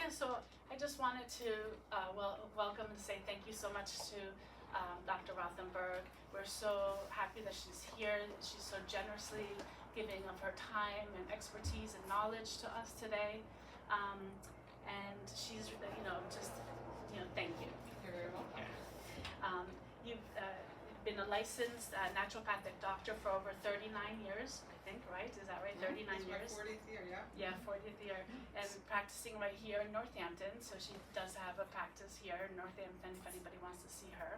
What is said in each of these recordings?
Yeah, so I just wanted to welcome and say thank you so much to Dr. Rothenberg. We're so happy that she's here. She's so generously giving of her time and expertise and knowledge to us today. And she's, thank you. You're very welcome. You've been a licensed naturopathic doctor for over 39 years, I think, right? Is that right? 39 years? It's my 40th year, yeah. Yeah, 40th year. And practicing right here in Northampton, so she does have a practice here in Northampton if anybody wants to see her.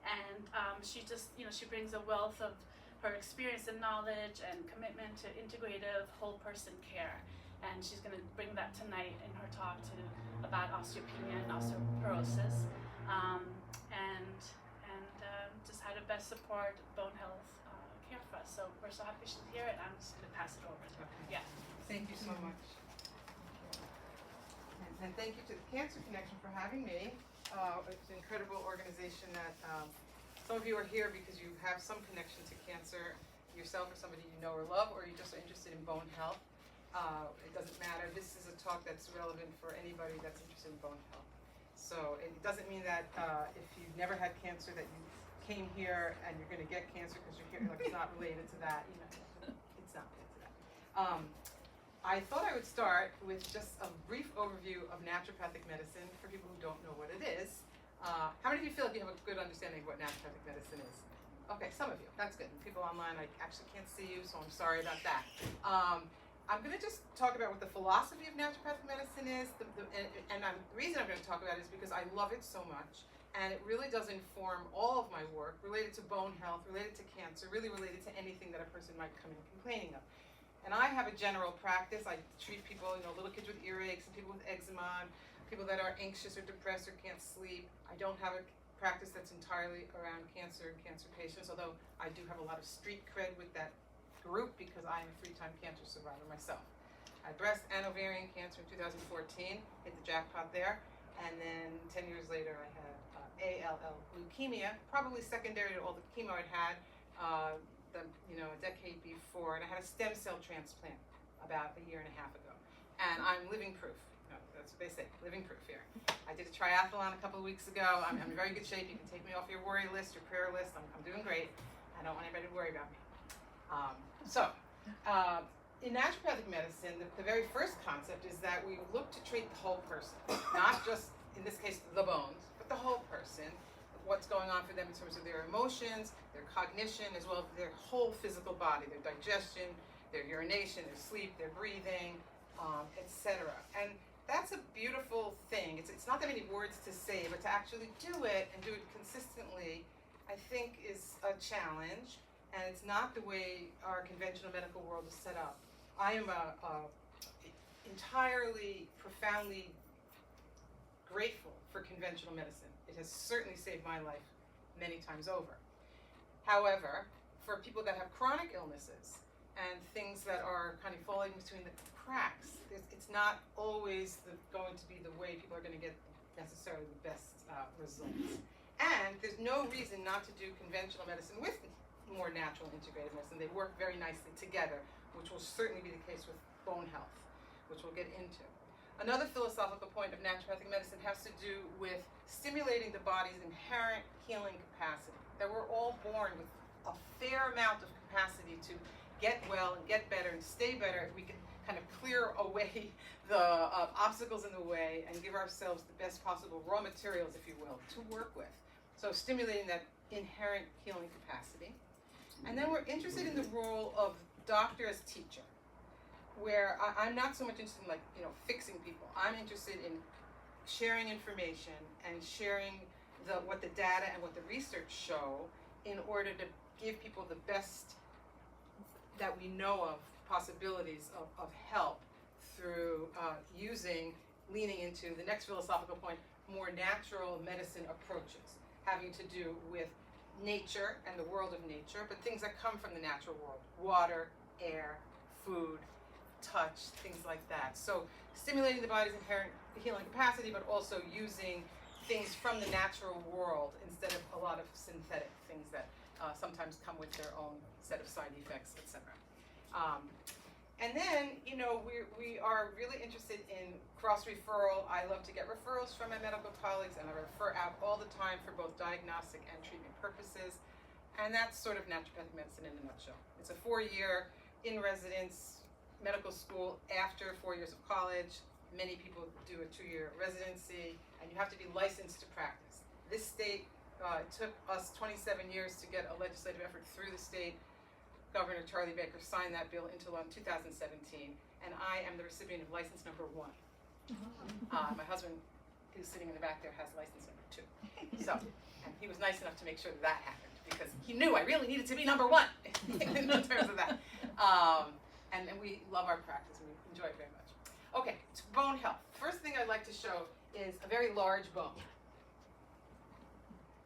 And she just, she brings a wealth of her experience and knowledge and commitment to integrative whole person care. And she's going to bring that tonight in her talk about osteopenia and osteoporosis, and just how to best support bone health care for us. So we're so happy she's here, and I'm just going to pass it over to her. Okay. Yeah. Thank you so much. And thank you to the Cancer Connection for having me. It's an incredible organization that some of you are here because you have some connection to cancer yourself or somebody you know or love, or you just are interested in bone health. It doesn't matter. This is a talk that's relevant for anybody that's interested in bone health. So it doesn't mean that if you've never had cancer that you came here and you're going to get cancer because you're here. Like, it's not related to that. It's not related to that. I thought I would start with just a brief overview of naturopathic medicine for people who don't know what it is. How many of you feel like you have a good understanding of what naturopathic medicine is? Okay, some of you. That's good. People online, I actually can't see you, so I'm sorry about that. I'm going to just talk about what the philosophy of naturopathic medicine is, the reason I'm going to talk about it is because I love it so much, and it really does inform all of my work related to bone health, related to cancer, really related to anything that a person might come in complaining of. And I have a general practice. I treat people, little kids with earaches, and people with eczema, and people that are anxious or depressed or can't sleep. I don't have a practice that's entirely around cancer and cancer patients, although I do have a lot of street cred with that group because I am a 3-time cancer survivor myself. I had breast and ovarian cancer in 2014, hit the jackpot there, and then 10 years later I had ALL leukemia, probably secondary to all the chemo I'd had a decade before, and I had a stem cell transplant about a year and a half ago. And I'm living proof. That's what they say, living proof here. I did a triathlon a couple of weeks ago. I'm in very good shape. You can take me off your worry list, your prayer list. I'm doing great. I don't want anybody to worry about me. In naturopathic medicine, the very first concept is that we look to treat the whole person, not just, in this case, the bones, but the whole person, what's going on for them in terms of their emotions, their cognition, as well as their whole physical body, their digestion, their urination, their sleep, their breathing, etc. And that's a beautiful thing. It's not that many words to say, but to actually do it and do it consistently, I think is a challenge. And it's not the way our conventional medical world is set up. I am entirely, profoundly grateful for conventional medicine. It has certainly saved my life many times over. However, for people that have chronic illnesses and things that are kind of falling between the cracks, it's not always going to be the way people are going to get necessarily the best results. And there's no reason not to do conventional medicine with more natural integrative medicine. They work very nicely together, which will certainly be the case with bone health, which we'll get into. Another philosophical point of naturopathic medicine has to do with stimulating the body's inherent healing capacity. That we're all born with a fair amount of capacity to get well and get better and stay better if we can kind of clear away the obstacles in the way and give ourselves the best possible raw materials, if you will, to work with. So stimulating that inherent healing capacity. And then we're interested in the role of doctor as teacher, where I'm not so much interested in fixing people. I'm interested in sharing information and sharing what the data and what the research show in order to give people the best that we know of possibilities of help through leaning into the next philosophical point, more natural medicine approaches having to do with nature and the world of nature, but things that come from the natural world, water, air, food, touch, things like that. So stimulating the body's inherent healing capacity, but also using things from the natural world instead of a lot of synthetic things that sometimes come with their own set of side effects, etc. And then, you know, we are really interested in cross-referral. I love to get referrals from my medical colleagues, and I refer out all the time for both diagnostic and treatment purposes. And that's sort of naturopathic medicine in a nutshell. It's a 4-year in-residence medical school after 4 years of college. Many people do a 2-year residency, and you have to be licensed to practice. This state, it took us 27 years to get a legislative effort through the state. Governor Charlie Baker signed that bill into law in 2017, and I am the recipient of license number 1. My husband, who's sitting in the back there, has license number 2. So, and he was nice enough to make sure that that happened, because he knew I really needed to be number 1 in terms of that. And we love our practice, and we enjoy it very much. Okay, so bone health. First thing I'd like to show is a very large bone.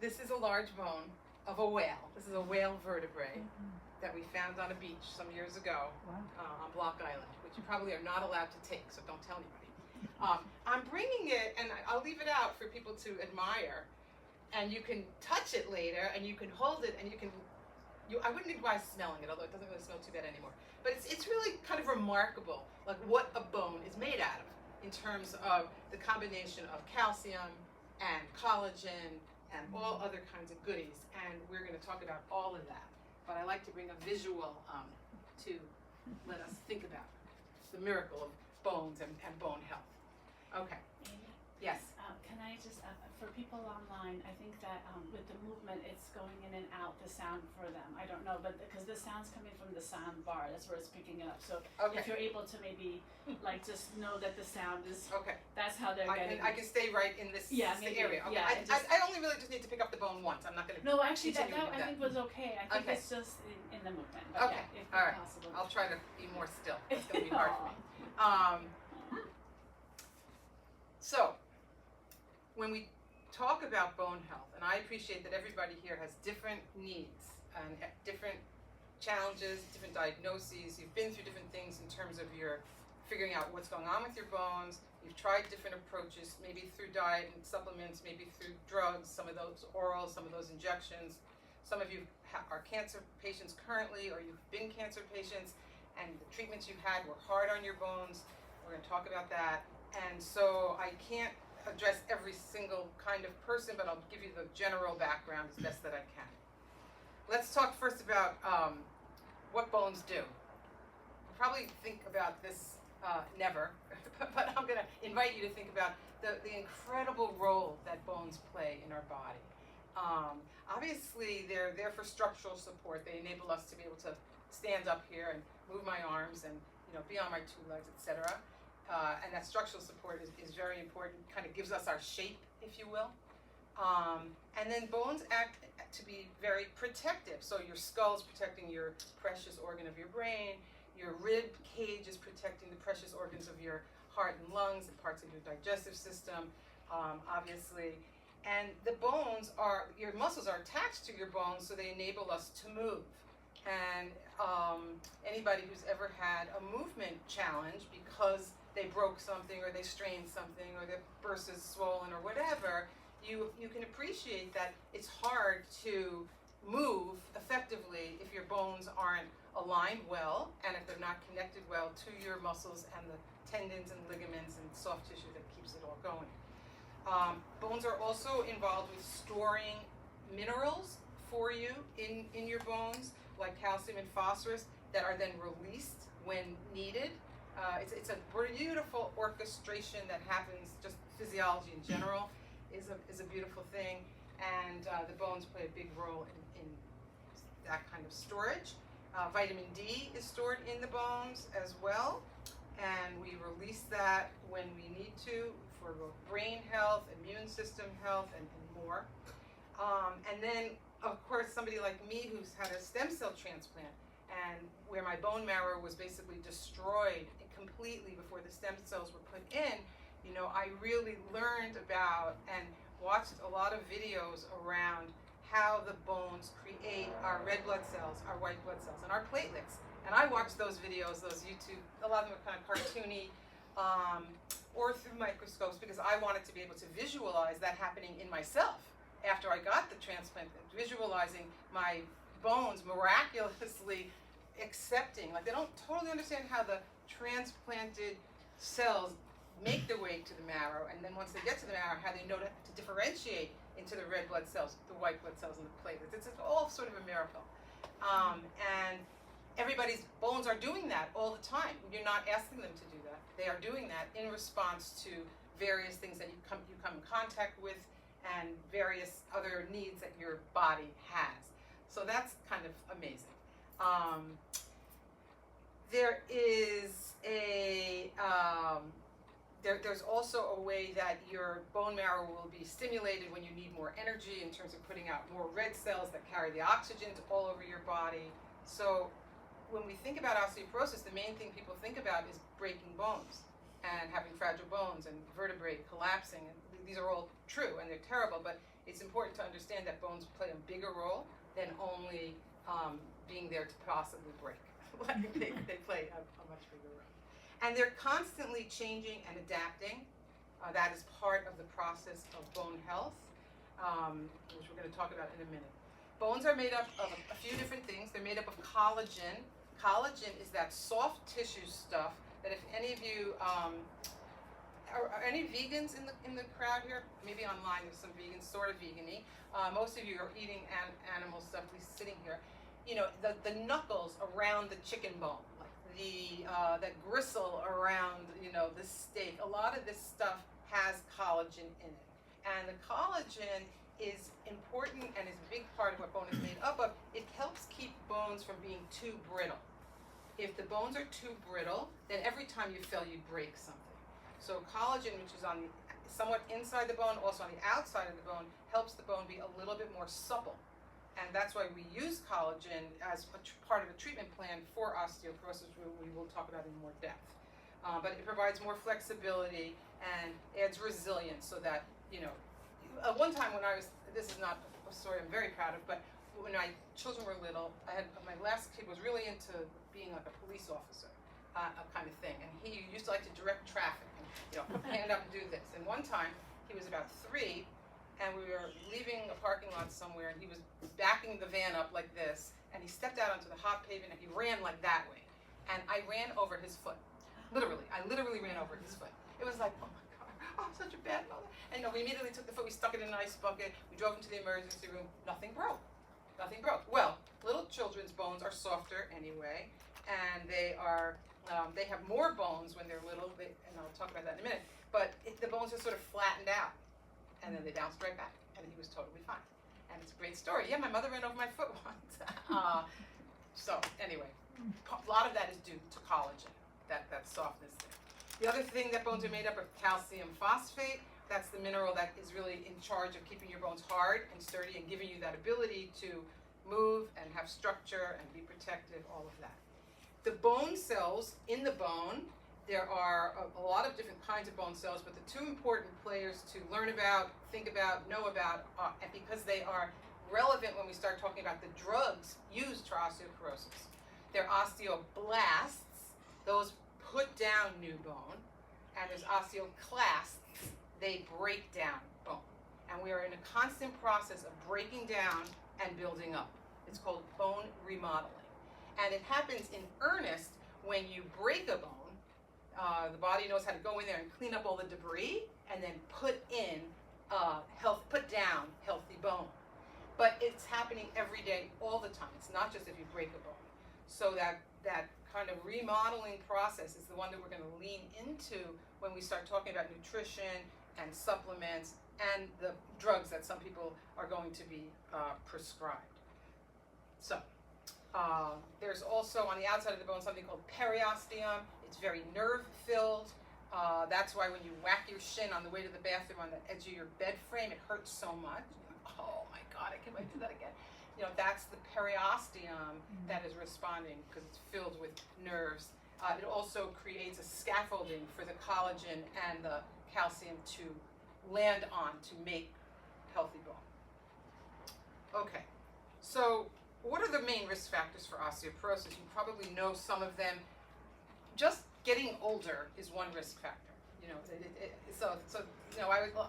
This is a large bone of a whale. This is a whale vertebrae that we found on a beach some years ago on Block Island, which you probably are not allowed to take, so don't tell anybody. I'm bringing it, and I'll leave it out for people to admire, and you can touch it later, and you can hold it, and I wouldn't advise smelling it, although it doesn't really smell too bad anymore. But it's really kind of remarkable, like what a bone is made out of in terms of the combination of calcium and collagen and all other kinds of goodies, and we're going to talk about all of that. But I like to bring a visual to let us think about the miracle of bones and bone health. Okay. Amy, Yes. can I just, for people online, I think that with the movement, it's going in and out, the sound for them. I don't know, but because the sound's coming from the sound bar, that's where it's picking it up. So Okay. if you're able to maybe, like, just know that the sound is, Okay. that's how they're getting I can stay right in this maybe, area. Okay. yeah, I only really just need to pick up the bone once. I'm not going to. No, actually, that Continue with I that. think was okay. I think Okay. it's just in the movement. But Okay. yeah, if All right. possible. I'll try to be more still. It's going to be hard for me. So, when we talk about bone health, and I appreciate that everybody here has different needs and different challenges, different diagnoses. You've been through different things in terms of your figuring out what's going on with your bones. You've tried different approaches, maybe through diet and supplements, maybe through drugs, some of those oral, some of those injections. Some of you are cancer patients currently, or you've been cancer patients, and the treatments you've had were hard on your bones. We're going to talk about that. And so I can't address every single kind of person, but I'll give you the general background as best that I can. Let's talk first about what bones do. You probably think about this never, but I'm going to invite you to think about the incredible role that bones play in our body. Obviously, they're there for structural support. They enable us to be able to stand up here and move my arms and be on my 2 legs, etc. And that structural support is very important, kind of gives us our shape, if you will. And then bones act to be very protective. So your skull is protecting your precious organ of your brain. Your rib cage is protecting the precious organs of your heart and lungs and parts of your digestive system, obviously. And the bones your muscles are attached to your bones, so they enable us to move. And anybody who's ever had a movement challenge because they broke something or they strained something or their bursa is swollen or whatever, you can appreciate that it's hard to move effectively if your bones aren't aligned well and if they're not connected well to your muscles and the tendons and ligaments and soft tissue that keeps it all going. Bones are also involved with storing minerals for you in your bones, like calcium and phosphorus, that are then released when needed. It's a beautiful orchestration that happens. Just physiology in general is a beautiful thing, and the bones play a big role in that kind of storage. Vitamin D is stored in the bones as well, and we release that when we need to for both brain health, immune system health, and more. And then, of course, somebody like me who's had a stem cell transplant, and where my bone marrow was basically destroyed completely before the stem cells were put in, I really learned about and watched a lot of videos around how the bones create our red blood cells, our white blood cells, and our platelets. And I watched those videos, those YouTube, a lot of them are kind of cartoony, or through microscopes, because I wanted to be able to visualize that happening in myself after I got the transplant, visualizing my bones miraculously accepting, like they don't totally understand how the transplanted cells make their way to the marrow, and then once they get to the marrow, how they know to differentiate into the red blood cells, the white blood cells, and the platelets. It's all sort of a miracle. And everybody's bones are doing that all the time. You're not asking them to do that. They are doing that in response to various things that you come in contact with and various other needs that your body has. So that's kind of amazing. There is there's also a way that your bone marrow will be stimulated when you need more energy in terms of putting out more red cells that carry the oxygen all over your body. So when we think about osteoporosis, the main thing people think about is breaking bones and having fragile bones and vertebrae collapsing. And these are all true and they're terrible, but it's important to understand that bones play a bigger role than only being there to possibly break. they play a much bigger role. And they're constantly changing and adapting. That is part of the process of bone health, which we're going to talk about in a minute. Bones are made up of a few different things. They're made up of collagen. Collagen is that soft tissue stuff that if any of you, are any vegans in the crowd here? Maybe online there's some vegans, sort of vegan-y. Most of you are eating animal stuff, at least sitting here. You know, the knuckles around the chicken bone, that gristle around, the steak. A lot of this stuff has collagen in it. And the collagen is important and is a big part of what bone is made up of. It helps keep bones from being too brittle. If the bones are too brittle, then every time you fell, you break something. So collagen, which is on the somewhat inside the bone, also on the outside of the bone, helps the bone be a little bit more supple. And that's why we use collagen as part of a treatment plan for osteoporosis, which we will talk about in more depth. But it provides more flexibility and adds resilience so that, one time when this is not a story I'm very proud of, but when my children were little, my last kid was really into being like a police officer, kind of thing. And he used to like to direct traffic and, hand up and do this. And one time, he was about 3, and we were leaving a parking lot somewhere, and he was backing the van up like this, and he stepped out onto the hot pavement, and he ran like that way. And I ran over his foot. Literally. I literally ran over his foot. It was like, oh my God, I'm such a bad mother. And we immediately took the foot, we stuck it in an ice bucket, we drove him to the emergency room, nothing broke. Nothing broke. Well, little children's bones are softer anyway, and they have more bones when they're little, and I'll talk about that in a minute, but the bones are sort of flattened out. And then they bounced right back, and he was totally fine. And it's a great story. Yeah, my mother ran over my foot once. So anyway, a lot of that is due to collagen, that softness there. The other thing that bones are made up of, calcium phosphate. That's the mineral that is really in charge of keeping your bones hard and sturdy and giving you that ability to move and have structure and be protective, all of that. The bone cells in the bone, there are a lot of different kinds of bone cells, but the two important players to learn about, think about, know about, and because they are relevant when we start talking about the drugs used for osteoporosis. They're osteoblasts, those put down new bone, and there's osteoclasts, they break down bone. And we are in a constant process of breaking down and building up. It's called bone remodeling. And it happens in earnest when you break a bone. The body knows how to go in there and clean up all the debris and then put down healthy bone. But it's happening every day, all the time. It's not just if you break a bone. So that kind of remodeling process is the one that we're going to lean into when we start talking about nutrition and supplements and the drugs that some people are going to be prescribed. So there's also on the outside of the bone something called periosteum. It's very nerve-filled. That's why when you whack your shin on the way to the bathroom on the edge of your bed frame, it hurts so much. Oh my God, I can't wait to do that again. That's the periosteum that is responding because it's filled with nerves. It also creates a scaffolding for the collagen and the calcium to land on to make healthy bone. Okay, so what are the main risk factors for osteoporosis? You probably know some of them. Just getting older is one risk factor. I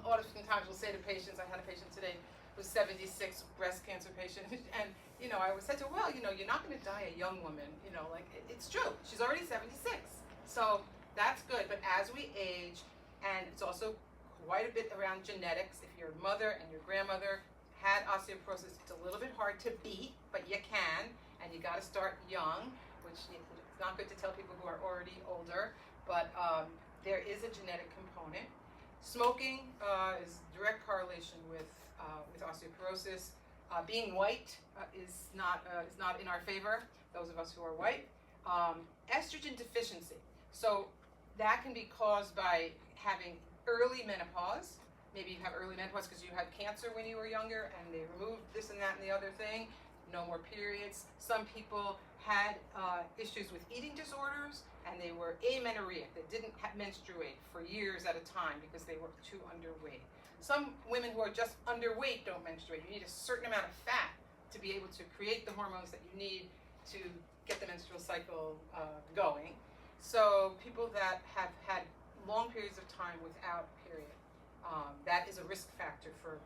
oftentimes will say to patients, I had a patient today who's 76, breast cancer patient, and I said to her, well, you're not going to die a young woman, like it's true. She's already 76, so that's good. But as we age, and it's also quite a bit around genetics. If your mother and your grandmother had osteoporosis, it's a little bit hard to beat, but you can, and you got to start young, which it's not good to tell people who are already older, but there is a genetic component. Smoking is direct correlation with osteoporosis. Being white is not in our favor, those of us who are white. Estrogen deficiency. So that can be caused by having early menopause. Maybe you have early menopause because you had cancer when you were younger and they removed this and that and the other thing. No more periods. Some people had issues with eating disorders and they were amenorrheic. They didn't menstruate for years at a time because they were too underweight. Some women who are just underweight don't menstruate. You need a certain amount of fat to be able to create the hormones that you need to get the menstrual cycle going. So people that have had long periods of time without a period, that is a risk factor for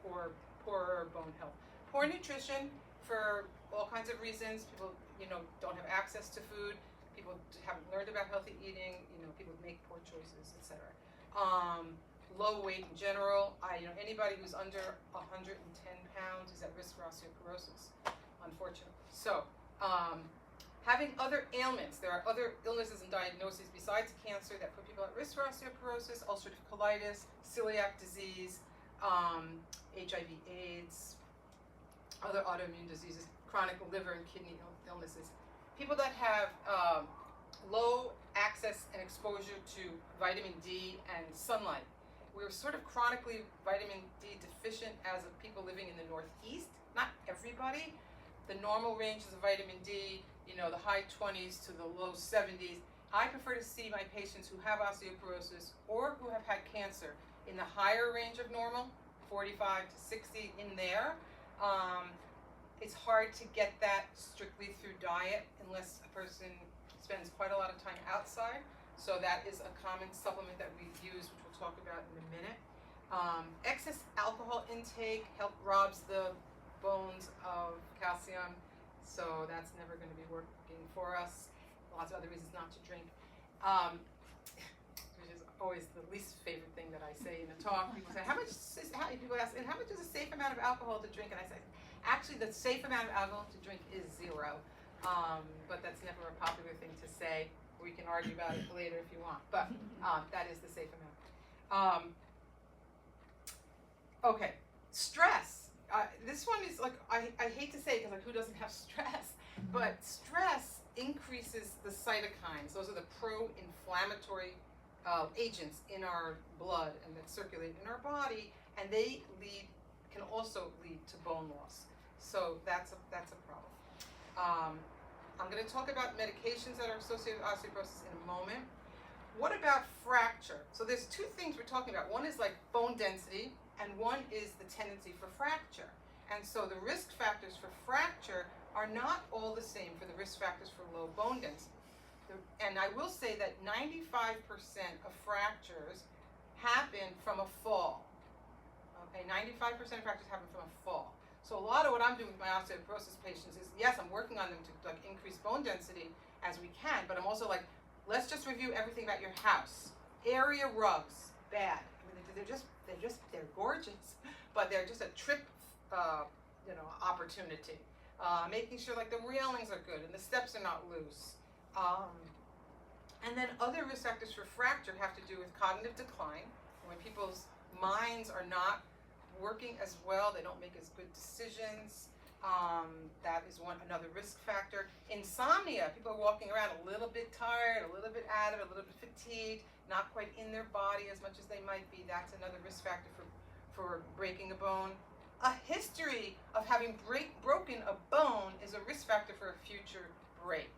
poorer bone health. Poor nutrition for all kinds of reasons. People don't have access to food. People haven't learned about healthy eating. People make poor choices, etc. Low weight in general. Anybody who's under 110 pounds is at risk for osteoporosis, unfortunately. So, having other ailments. There are other illnesses and diagnoses besides cancer that put people at risk for osteoporosis: ulcerative colitis, celiac disease, HIV/AIDS, other autoimmune diseases, chronic liver and kidney illnesses. People that have low access and exposure to vitamin D and sunlight. We're sort of chronically vitamin D deficient as of people living in the Northeast. Not everybody. The normal ranges of vitamin D, the high 20s to the low 70s. I prefer to see my patients who have osteoporosis or who have had cancer in the higher range of normal, 45 to 60 in there. It's hard to get that strictly through diet unless a person spends quite a lot of time outside. So that is a common supplement that we use, which we'll talk about in a minute. Excess alcohol intake robs the bones of calcium, so that's never going to be working for us. Lots of other reasons not to drink, which is always the least favorite thing that I say in a talk. People say, people ask, and how much is a safe amount of alcohol to drink? And I say, actually, the safe amount of alcohol to drink is 0, but that's never a popular thing to say. We can argue about it later if you want, but that is the safe amount. Okay, stress. This one is like, I hate to say it because who doesn't have stress? But stress increases the cytokines. Those are the pro-inflammatory agents in our blood and that circulate in our body, and they can also lead to bone loss. So that's a problem. I'm going to talk about medications that are associated with osteoporosis in a moment. What about fracture? So there's two things we're talking about. One is like bone density, and one is the tendency for fracture. And so the risk factors for fracture are not all the same for the risk factors for low bone density. And I will say that 95% of fractures happen from a fall. Okay, 95% of fractures happen from a fall. So a lot of what I'm doing with my osteoporosis patients is, yes, I'm working on them to increase bone density as we can, but I'm also like, let's just review everything about your house. Area rugs, bad. I mean, they're gorgeous, but they're just a trip, opportunity. Making sure like the railings are good and the steps are not loose. And then other risk factors for fracture have to do with cognitive decline. When people's minds are not working as well, they don't make as good decisions. That is another risk factor. Insomnia, people are walking around a little bit tired, a little bit out of it, a little bit fatigued, not quite in their body as much as they might be. That's another risk factor for breaking a bone. A history of having broken a bone is a risk factor for a future break.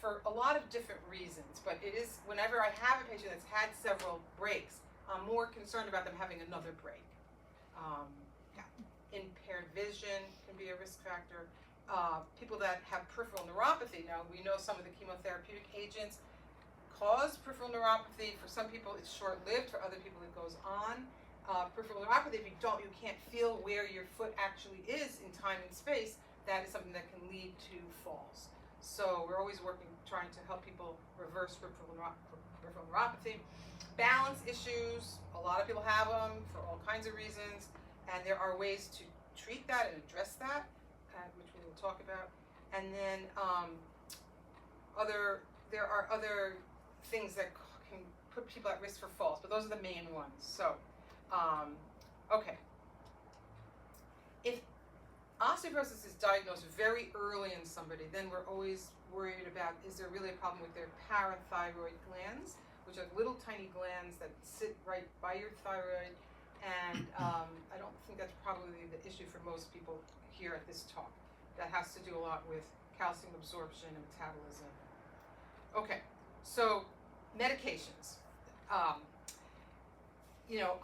For a lot of different reasons, but it is, whenever I have a patient that's had several breaks, I'm more concerned about them having another break. Impaired vision can be a risk factor. People that have peripheral neuropathy, now we know some of the chemotherapeutic agents cause peripheral neuropathy. For some people it's short-lived, for other people it goes on. peripheral neuropathy, if you can't feel where your foot actually is in time and space, that is something that can lead to falls. So we're always trying to help people reverse peripheral neuropathy. Balance issues, a lot of people have them for all kinds of reasons, and there are ways to treat that and address that, which we will talk about. And then there are other things that can put people at risk for falls, but those are the main ones. So, okay. If osteoporosis is diagnosed very early in somebody, then we're always worried about, is there really a problem with their parathyroid glands, which are little tiny glands that sit right by your thyroid, and I don't think that's probably the issue for most people here at this talk. That has to do a lot with calcium absorption and metabolism. Okay, so medications.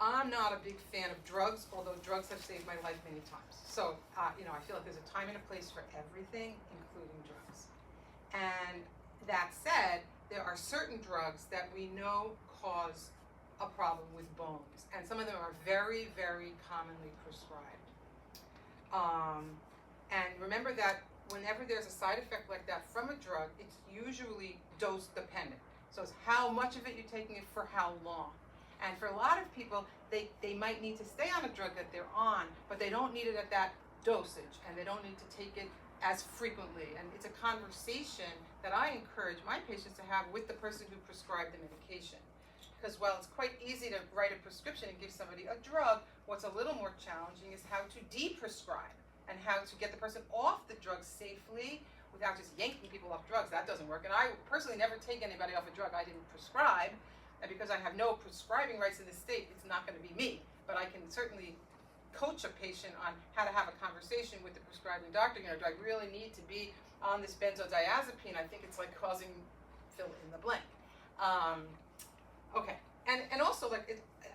I'm not a big fan of drugs, although drugs have saved my life many times. So, I feel like there's a time and a place for everything, including drugs. And that said, there are certain drugs that we know cause a problem with bones, and some of them are very, very commonly prescribed. And remember that whenever there's a side effect like that from a drug, it's usually dose dependent. So it's how much of it you're taking it for how long. And for a lot of people, they might need to stay on a drug that they're on, but they don't need it at that dosage, and they don't need to take it as frequently. And it's a conversation that I encourage my patients to have with the person who prescribed the medication. Because while it's quite easy to write a prescription and give somebody a drug, what's a little more challenging is how to de-prescribe and how to get the person off the drug safely without just yanking people off drugs. That doesn't work. And I personally never take anybody off a drug I didn't prescribe. And because I have no prescribing rights in the state, it's not going to be me. But I can certainly coach a patient on how to have a conversation with the prescribing doctor. Do I really need to be on this benzodiazepine? I think it's like causing fill in the blank. Okay. And also,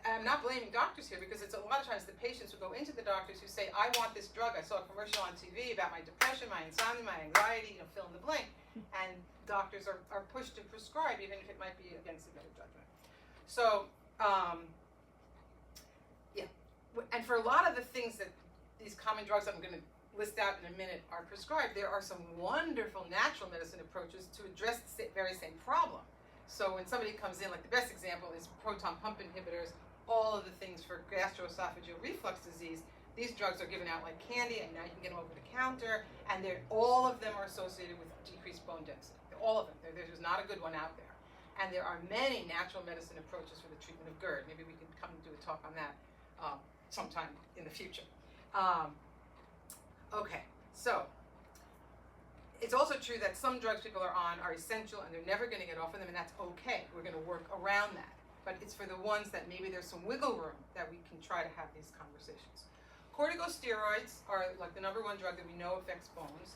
I'm not blaming doctors here, because it's a lot of times the patients who go into the doctors who say, I want this drug. I saw a commercial on TV about my depression, my insomnia, my anxiety, fill in the blank. And doctors are pushed to prescribe, even if it might be against their better judgment. So, yeah. And for a lot of the things that these common drugs I'm going to list out in a minute are prescribed, there are some wonderful natural medicine approaches to address the very same problem. So when somebody comes in, like the best example is proton pump inhibitors, all of the things for gastroesophageal reflux disease. These drugs are given out like candy, and now you can get them over the counter, and all of them are associated with decreased bone density. All of them. There's not a good one out there. And there are many natural medicine approaches for the treatment of GERD. Maybe we can come and do a talk on that sometime in the future. Okay, so it's also true that some drugs people are on are essential and they're never going to get off of them, and that's okay. We're going to work around that. But it's for the ones that maybe there's some wiggle room that we can try to have these conversations. Corticosteroids are like the #1 drug that we know affects bones.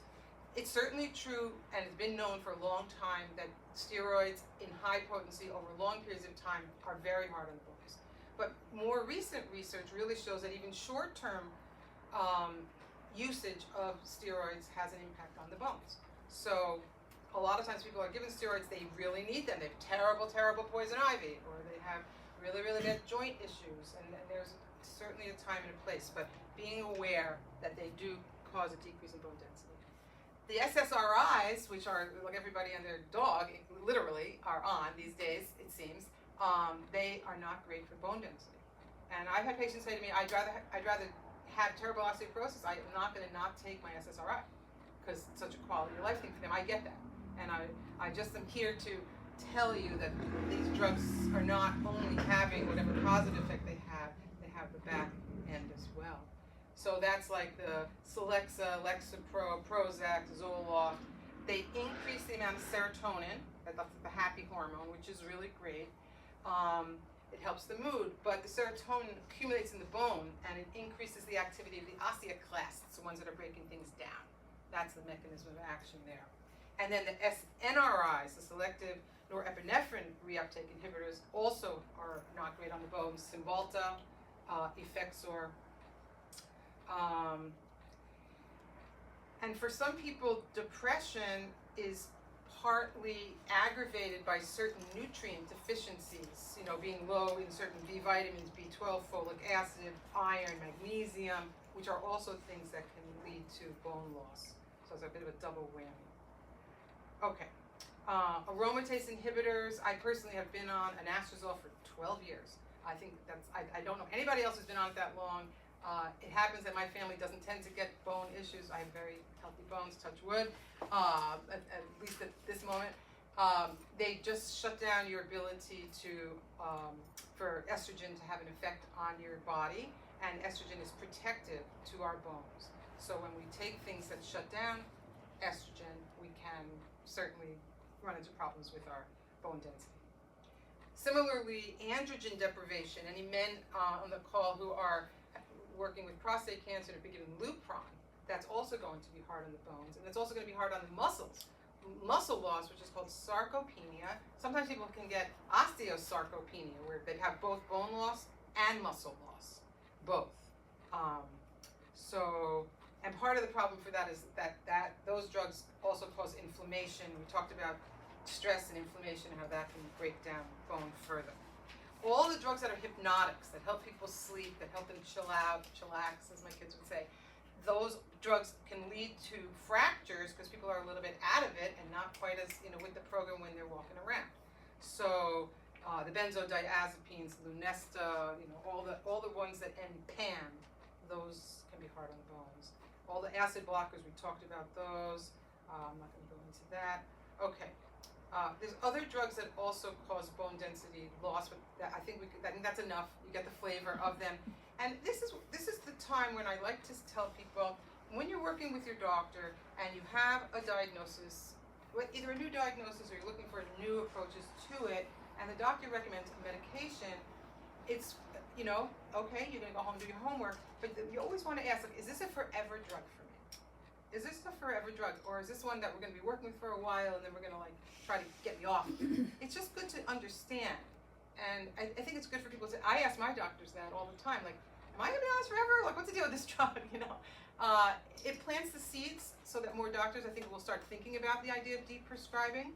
It's certainly true, and it's been known for a long time, that steroids in high potency over long periods of time are very hard on the bones. But more recent research really shows that even short-term usage of steroids has an impact on the bones. So a lot of times people are given steroids, they really need them. They have terrible, terrible poison ivy, or they have really, really bad joint issues, and there's certainly a time and a place, but being aware that they do cause a decrease in bone density. The SSRIs, which are like everybody and their dog, literally, are on these days, it seems, they are not great for bone density. And I've had patients say to me, I'd rather have terrible osteoporosis. I am not going to not take my SSRI because it's such a quality of life thing for them. I get that. And I just am here to tell you that these drugs are not only having whatever positive effect they have the back end as well. So that's like the Celexa, Lexapro, Prozac, Zoloft. They increase the amount of serotonin, that's the happy hormone, which is really great. It helps the mood, but the serotonin accumulates in the bone and it increases the activity of the osteoclasts, the ones that are breaking things down. That's the mechanism of action there. And then the SNRIs, the selective norepinephrine reuptake inhibitors, also are not great on the bones. Cymbalta, Effexor. And for some people, depression is partly aggravated by certain nutrient deficiencies, being low in certain B vitamins, B12, folic acid, iron, magnesium, which are also things that can lead to bone loss. So it's a bit of a double whammy. Okay. Aromatase inhibitors, I personally have been on anastrozole for 12 years. I think I don't know anybody else who's been on it that long. It happens that my family doesn't tend to get bone issues. I have very healthy bones, touch wood, at least at this moment. They just shut down your ability for estrogen to have an effect on your body, and estrogen is protective to our bones. So when we take things that shut down estrogen, we can certainly run into problems with our bone density. Similarly, androgen deprivation, any men on the call who are working with prostate cancer to be given Lupron, that's also going to be hard on the bones, and it's also going to be hard on the muscles. Muscle loss, which is called sarcopenia. Sometimes people can get osteosarcopenia, where they have both bone loss and muscle loss, both. And part of the problem for that is that those drugs also cause inflammation. We talked about stress and inflammation, how that can break down bone further. All the drugs that are hypnotics, that help people sleep, that help them chill out, chillax, as my kids would say, those drugs can lead to fractures because people are a little bit out of it and not quite as, with the program when they're walking around. So the benzodiazepines, Lunesta, all the ones that end PAM, those can be hard on the bones. All the acid blockers, we talked about those. I'm not going to go into that. Okay. There's other drugs that also cause bone density loss, but I think that's enough. You get the flavor of them. And this is the time when I like to tell people, when you're working with your doctor and you have a diagnosis, either a new diagnosis or you're looking for new approaches to it, and the doctor recommends a medication, it's, okay, you're going to go home and do your homework, but you always want to ask, is this a forever drug for me? Is this a forever drug, or is this one that we're going to be working with for a while and then we're going to try to get me off? It's just good to understand, and I think it's good for people to. I ask my doctors that all the time, am I going to be on this forever? What's the deal with this drug? It plants the seeds so that more doctors, I think, will start thinking about the idea of deprescribing,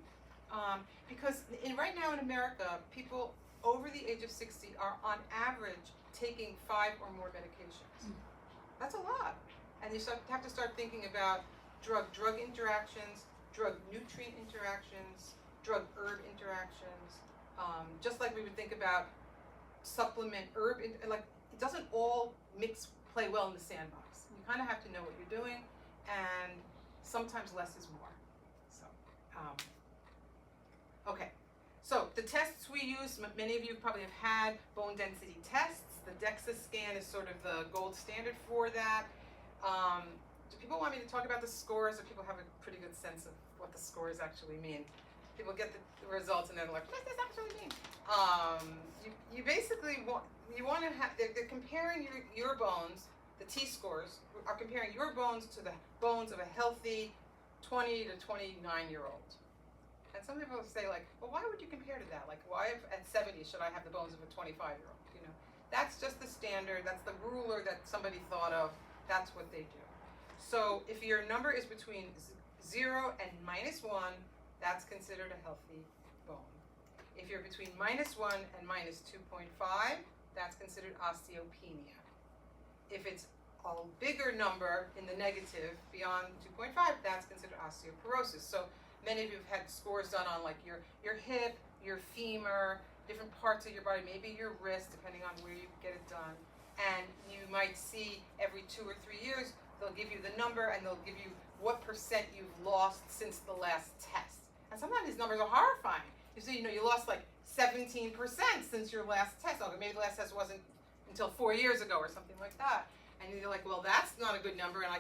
because right now in America, people over the age of 60 are on average taking 5 or more medications. That's a lot. And you have to start thinking about drug-drug interactions, drug-nutrient interactions, drug-herb interactions, just like we would think about supplement herb, it doesn't all play well in the sandbox. You kind of have to know what you're doing, and sometimes less is more. So, okay. So the tests we use, many of you probably have had bone density tests. The DEXA scan is sort of the gold standard for that. Do people want me to talk about the scores, or people have a pretty good sense of what the scores actually mean? People get the results and they're like, what does this actually mean? You basically want to have, they're comparing your bones, the T-scores are comparing your bones to the bones of a healthy 20 to 29-year-old. And some people say well, why would you compare to that? Why at 70 should I have the bones of a 25-year-old? That's just the standard, that's the ruler that somebody thought of, that's what they do. So if your number is between 0 and -1, that's considered a healthy bone. If you're between -1 and -2.5, that's considered osteopenia. If it's a bigger number in the negative, beyond 2.5, that's considered osteoporosis. So many of you have had scores done on your hip, your femur, different parts of your body, maybe your wrist, depending on where you get it done. And you might see every 2 or 3 years, they'll give you the number and they'll give you what % you've lost since the last test. And sometimes these numbers are horrifying. You see, you lost 17% since your last test. Oh, maybe the last test wasn't until 4 years ago or something like that. And you're like, well, that's not a good number, and I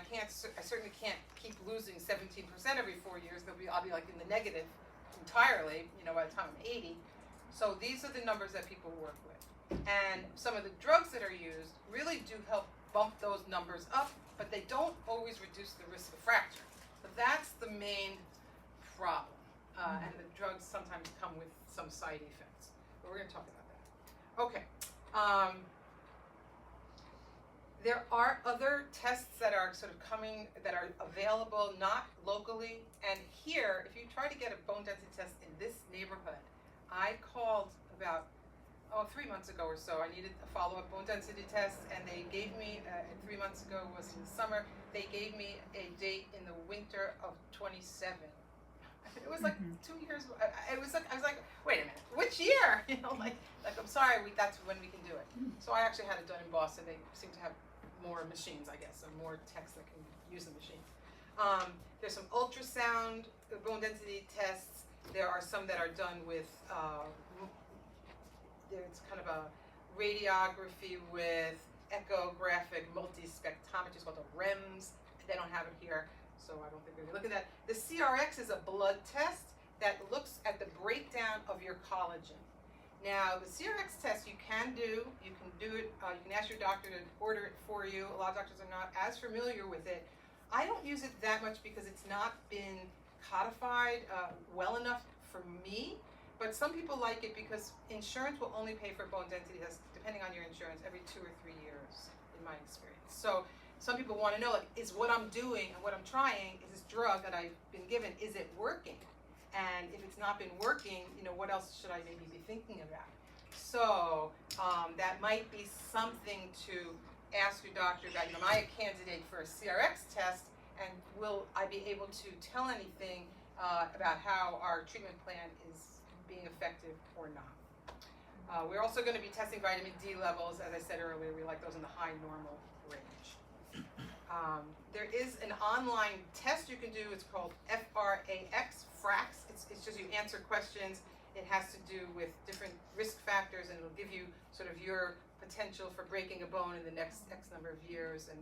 certainly can't keep losing 17% every 4 years. I'll be in the negative entirely, by the time I'm 80. So these are the numbers that people work with. And some of the drugs that are used really do help bump those numbers up, but they don't always reduce the risk of fracture. So that's the main problem. And the drugs sometimes come with some side effects. But we're going to talk about that. Okay. There are other tests that are sort of coming, that are available, not locally. And here, if you try to get a bone density test in this neighborhood, I called about 3 months ago or so. I needed a follow-up bone density test, and they gave me, 3 months ago was in the summer, they gave me a date in the winter of 27. It was like 2 years, I was like, wait a minute, which year? You know, like I'm sorry, that's when we can do it. So I actually had it done in Boston. They seem to have more machines, I guess, or more techs that can use the machines. There's some ultrasound bone density tests. There are some that are done with, it's kind of a radiography with echographic multispectrometry, it's called a REMS. They don't have it here, so I don't think we're going to look at that. The CRX is a blood test that looks at the breakdown of your collagen. Now, the CRX test you can do it, you can ask your doctor to order it for you. A lot of doctors are not as familiar with it. I don't use it that much because it's not been codified well enough for me, but some people like it because insurance will only pay for bone density tests, depending on your insurance, every 2 or 3 years, in my experience. So some people want to know, like, is what I'm doing and what I'm trying, is this drug that I've been given, is it working? And if it's not been working, you know, what else should I maybe be thinking about? So that might be something to ask your doctor about. You know, am I a candidate for a CRX test, and will I be able to tell anything about how our treatment plan is being effective or not? We're also going to be testing vitamin D levels. As I said earlier, we like those in the high normal range. There is an online test you can do. It's called FRAX. It's just you answer questions. It has to do with different risk factors, and it'll give you sort of your potential for breaking a bone in the next X number of years. And,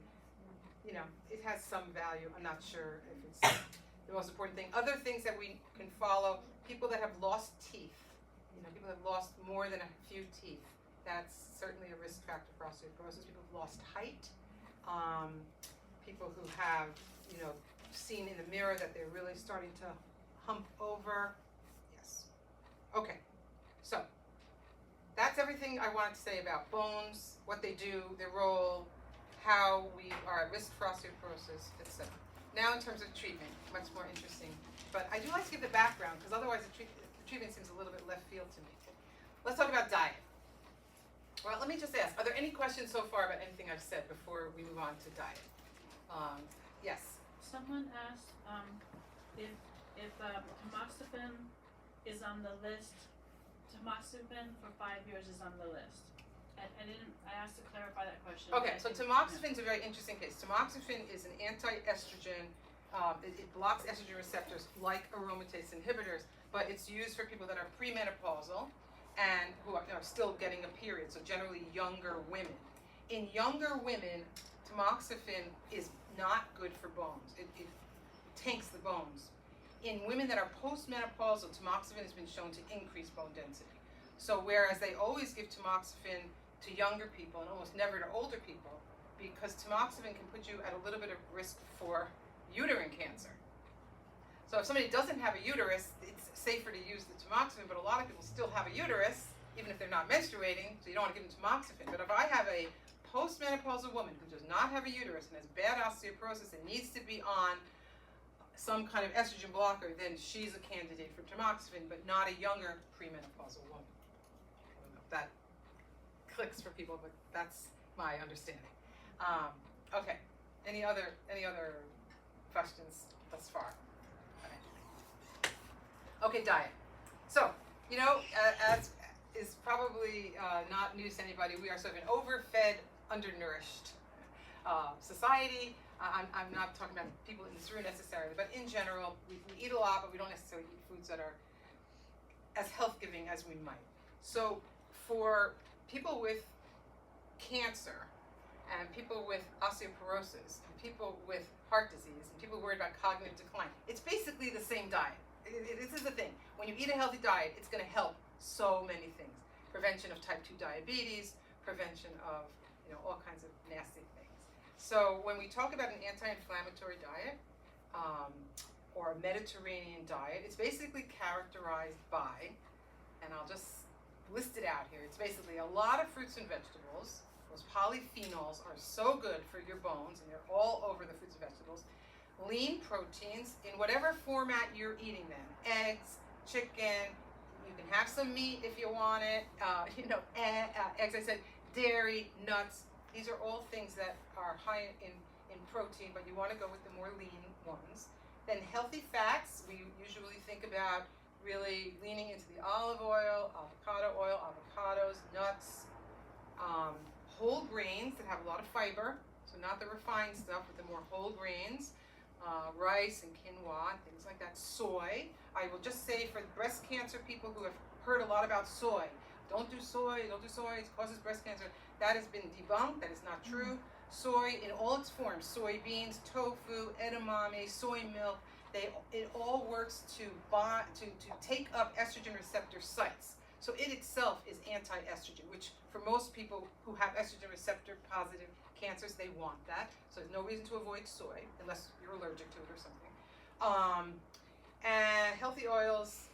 you know, it has some value. I'm not sure if it's the most important thing. Other things that we can follow, people that have lost teeth. You know, people that have lost more than a few teeth. That's certainly a risk factor for osteoporosis. People who've lost height. People who have, you know, seen in the mirror that they're really starting to hump over. Yes. Okay. So that's everything I wanted to say about bones, what they do, their role, how we are at risk for osteoporosis, etc. Now in terms of treatment, much more interesting. But I do like to give the background, because otherwise the treatment seems a little bit left field to me. Let's talk about diet. Well, let me just ask, are there any questions so far about anything I've said before we move on to diet? Yes? Someone asked if tamoxifen is on the list. Tamoxifen for 5 years is on the list. I asked to clarify that question. Okay, so tamoxifen is a very interesting case. Tamoxifen is an anti-estrogen. It blocks estrogen receptors like aromatase inhibitors, but it's used for people that are premenopausal and who are still getting a period, so generally younger women. In younger women, tamoxifen is not good for bones. It tanks the bones. In women that are postmenopausal, tamoxifen has been shown to increase bone density. So whereas they always give tamoxifen to younger people and almost never to older people, because tamoxifen can put you at a little bit of risk for uterine cancer. So if somebody doesn't have a uterus, it's safer to use the tamoxifen, but a lot of people still have a uterus, even if they're not menstruating, so you don't want to give them tamoxifen. But if I have a postmenopausal woman who does not have a uterus and has bad osteoporosis and needs to be on some kind of estrogen blocker, then she's a candidate for tamoxifen, but not a younger premenopausal woman. I don't know if that clicks for people, but that's my understanding. Okay. Any other questions thus far? Okay, diet. So, you know, as is probably not news to anybody, we are sort of an overfed, undernourished society. I'm not talking about people in this room necessarily, but in general, we eat a lot, but we don't necessarily eat foods that are as health-giving as we might. So for people with cancer, and people with osteoporosis, and people with heart disease, and people worried about cognitive decline, it's basically the same diet. This is the thing. When you eat a healthy diet, it's going to help so many things. Prevention of type 2 diabetes, prevention of, you know, all kinds of nasty things. So when we talk about an anti-inflammatory diet, or a Mediterranean diet, it's basically characterized by, and I'll just list it out here, it's basically a lot of fruits and vegetables, a Those polyphenols are so good for your bones, and they're all over the fruits and vegetables. Lean proteins in whatever format you're eating them. Eggs, chicken, you can have some meat if you want it, eggs, I said, dairy, nuts. These are all things that are high in protein, but you want to go with the more lean ones. Then healthy fats, we usually think about really leaning into the olive oil, avocados, nuts, whole grains that have a lot of fiber, so not the refined stuff, but the more whole grains, rice and quinoa, things like that. Soy, I will just say for breast cancer people who have heard a lot about soy, don't do soy, it causes breast cancer. That has been debunked, that is not true. Soy in all its forms, soybeans, tofu, edamame, soy milk, it all works to take up estrogen receptor sites. So it itself is anti-estrogen, which for most people who have estrogen receptor positive cancers, they want that. So there's no reason to avoid soy unless you're allergic to it or something. And healthy oils,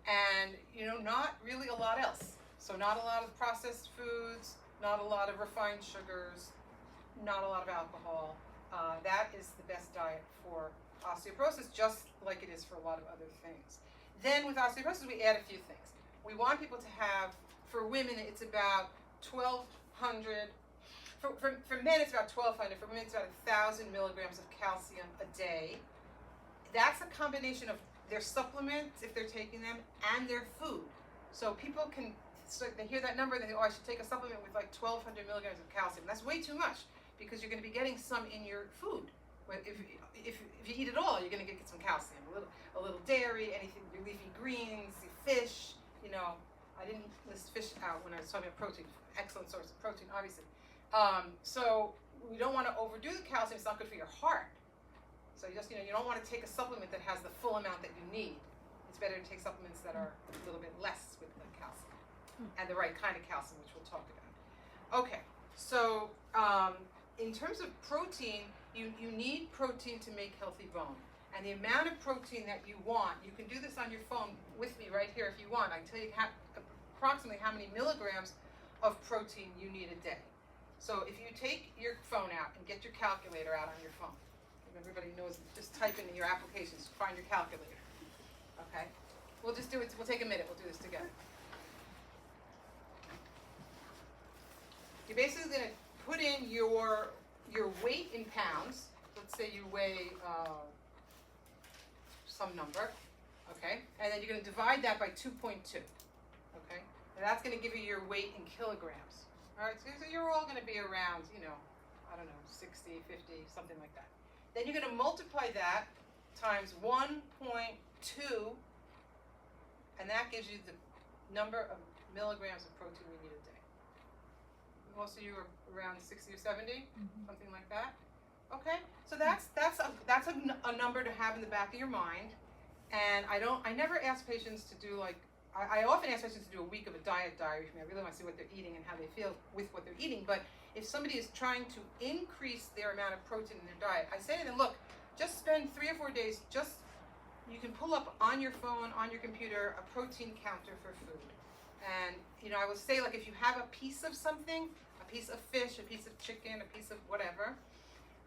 and not really a lot else. So not a lot of processed foods, not a lot of refined sugars, not a lot of alcohol. That is the best diet for osteoporosis, just like it is for a lot of other things. Then with osteoporosis, we add a few things. We want people to have, for women, it's about 1,200. For men, it's about 1,200. For women, it's about 1,000 milligrams of calcium a day. That's a combination of their supplements, if they're taking them, and their food. So people can, so they hear that number and they think, oh, I should take a supplement with like 1,200 milligrams of calcium. That's way too much because you're going to be getting some in your food. But if you eat it all, you're going to get some calcium. A little dairy, anything, your leafy greens, fish. I didn't list fish out when I was talking about protein. Excellent source of protein, obviously. So we don't want to overdo the calcium. It's not good for your heart. So you don't want to take a supplement that has the full amount that you need. It's better to take supplements that are a little bit less with the calcium and the right kind of calcium, which we'll talk about. Okay, so in terms of protein, you need protein to make healthy bone. And the amount of protein that you want, you can do this on your phone with me right here if you want. I can tell you approximately how many milligrams of protein you need a day. So if you take your phone out and get your calculator out on your phone, everybody knows, just type in your applications, find your calculator. Okay? We'll just do it, we'll take a minute, we'll do this together. You're basically going to put in your weight in pounds. Let's say you weigh some number, okay? And then you're going to divide that by 2.2, okay? And that's going to give you your weight in kilograms. All right, so you're all going to be around, 60, 50, something like that. Then you're going to multiply that times 1.2, and that gives you the number of milligrams of protein we need a day. Most of you are around 60 or 70, something like that. Okay, so that's a number to have in the back of your mind. And I never ask patients to do I often ask patients to do a week of a diet diary for me. I really want to see what they're eating and how they feel with what they're eating. But if somebody is trying to increase their amount of protein in their diet, I say to them, look, just spend 3 or 4 days, you can pull up on your phone, on your computer, a protein counter for food. And, I will say, if you have a piece of something, a piece of fish, a piece of chicken, a piece of whatever,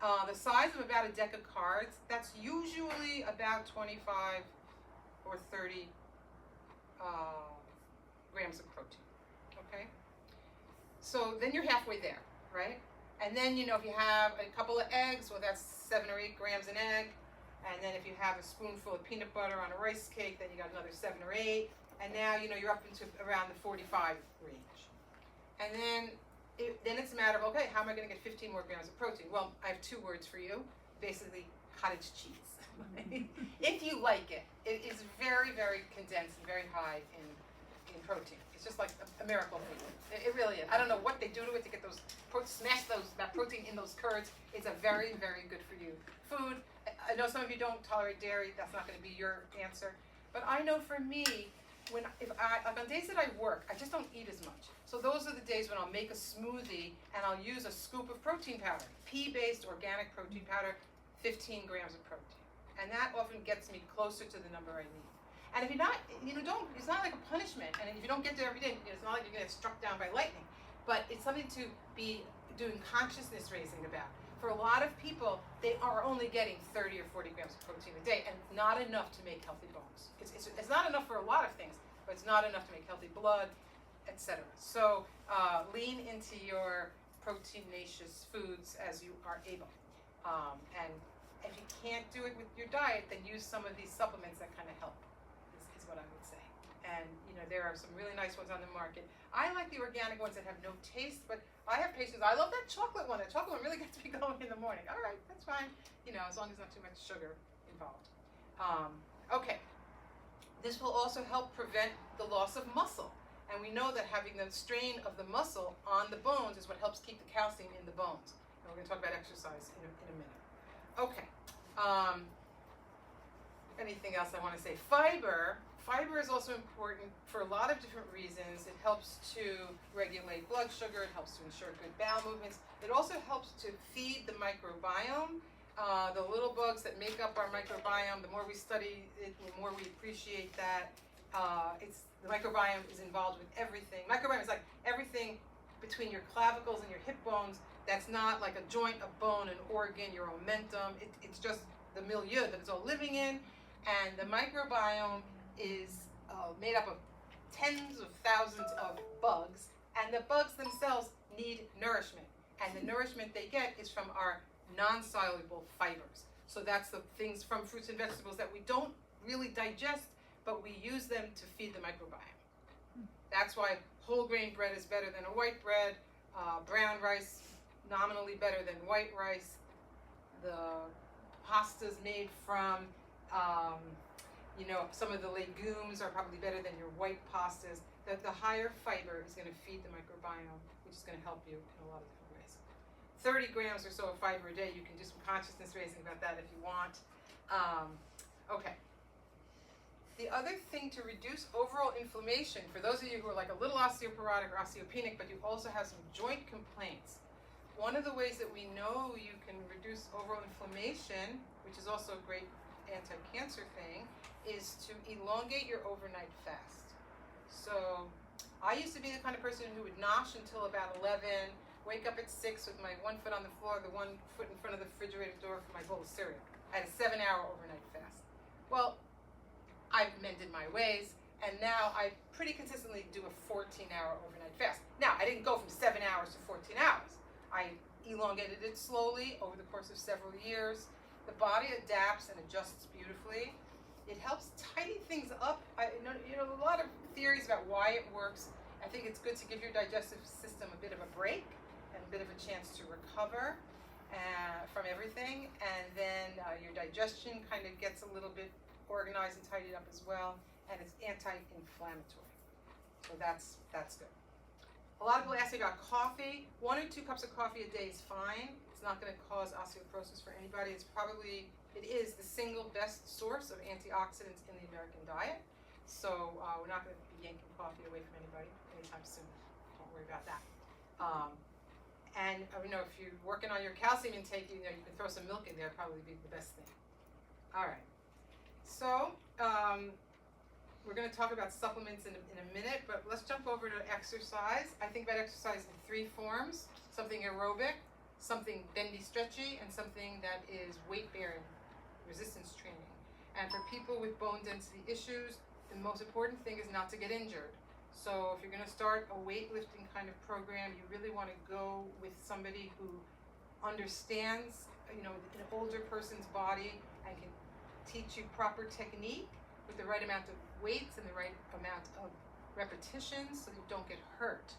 the size of about a deck of cards, that's usually about 25 or 30 grams of protein, okay? So then you're halfway there, right? And then, if you have a couple of eggs, well, that's 7 or 8 grams an egg. And then if you have a spoonful of peanut butter on a rice cake, then you got another 7 or 8. And now, you're up into around the 45 range. And then it's a matter of, okay, how am I going to get 15 more grams of protein? Well, I have 2 words for you. Basically, cottage cheese. If you like it. It is very, very condensed and very high in protein. It's just like a miracle food. It really is. I don't know what they do to it to get those, smash that protein in those curds. It's a very, very good for you food. I know some of you don't tolerate dairy. That's not going to be your answer. But I know for me, on days that I work, I just don't eat as much. So those are the days when I'll make a smoothie and I'll use a scoop of protein powder, pea-based organic protein powder, 15 grams of protein. And that often gets me closer to the number I need. And if you're not, it's not like a punishment. And if you don't get there every day, it's not like you're going to get struck down by lightning. but it's something to be doing consciousness raising about. For a lot of people, they are only getting 30 or 40 grams of protein a day, and not enough to make healthy bones. It's not enough for a lot of things, but it's not enough to make healthy blood, etc. So lean into your proteinaceous foods as you are able. And if you can't do it with your diet, then use some of these supplements that kind of help, is what I would say. And there are some really nice ones on the market. I like the organic ones that have no taste, but I have patients, I love that chocolate one. That chocolate one really gets me going in the morning. All right, that's fine. As long as not too much sugar involved. Okay. This will also help prevent the loss of muscle. And we know that having the strain of the muscle on the bones is what helps keep the calcium in the bones. And we're going to talk about exercise in a minute. Okay. Anything else I want to say? Fiber is also important for a lot of different reasons. It helps to regulate blood sugar. It helps to ensure good bowel movements. It also helps to feed the microbiome. The little bugs that make up our microbiome, the more we study it, the more we appreciate that. The microbiome is involved with everything. Microbiome is like everything between your clavicles and your hip bones. That's not like a joint, a bone, an organ, your omentum. It's just the milieu that it's all living in. And the microbiome is made up of tens of thousands of bugs. And the bugs themselves need nourishment. And the nourishment they get is from our non-soluble fibers. So that's the things from fruits and vegetables that we don't really digest, but we use them to feed the microbiome. That's why whole grain bread is better than a white bread, brown rice nominally better than white rice, the pastas made from some of the legumes are probably better than your white pastas. That the higher fiber is going to feed the microbiome, which is going to help you in a lot of different ways. 30 grams or so of fiber a day. You can do some consciousness raising about that if you want. Okay. The other thing to reduce overall inflammation, for those of you who are like a little osteoporotic or osteopenic, but you also have some joint complaints, one of the ways that we know you can reduce overall inflammation, which is also a great anti-cancer thing, is to elongate your overnight fast. So I used to be the kind of person who would nosh until about 11, wake up at 6 with my one foot on the floor, the one foot in front of the refrigerator door for my bowl of cereal. I had a 7-hour overnight fast. Well, I've mended my ways, and now I pretty consistently do a 14-hour overnight fast. Now, I didn't go from 7 hours to 14 hours. I elongated it slowly over the course of several years. The body adapts and adjusts beautifully. It helps tidy things up. A lot of theories about why it works. I think it's good to give your digestive system a bit of a break and a bit of a chance to recover from everything. And then your digestion kind of gets a little bit organized and tidied up as well. And it's anti-inflammatory. So that's good. A lot of people ask me about coffee. 1 or 2 cups of coffee a day is fine. It's not going to cause osteoporosis for anybody. It is the single best source of antioxidants in the American diet. So we're not going to be yanking coffee away from anybody anytime soon. Don't worry about that. And if you're working on your calcium intake, you can throw some milk in there. Probably be the best thing. All right. So we're going to talk about supplements in a minute, but let's jump over to exercise. I think about exercise in 3 forms: something aerobic, something bendy stretchy, and something that is weight bearing, resistance training. And for people with bone density issues, the most important thing is not to get injured. So if you're going to start a weightlifting kind of program, you really want to go with somebody who understands an older person's body and can teach you proper technique with the right amount of weights and the right amount of repetitions so that you don't get hurt.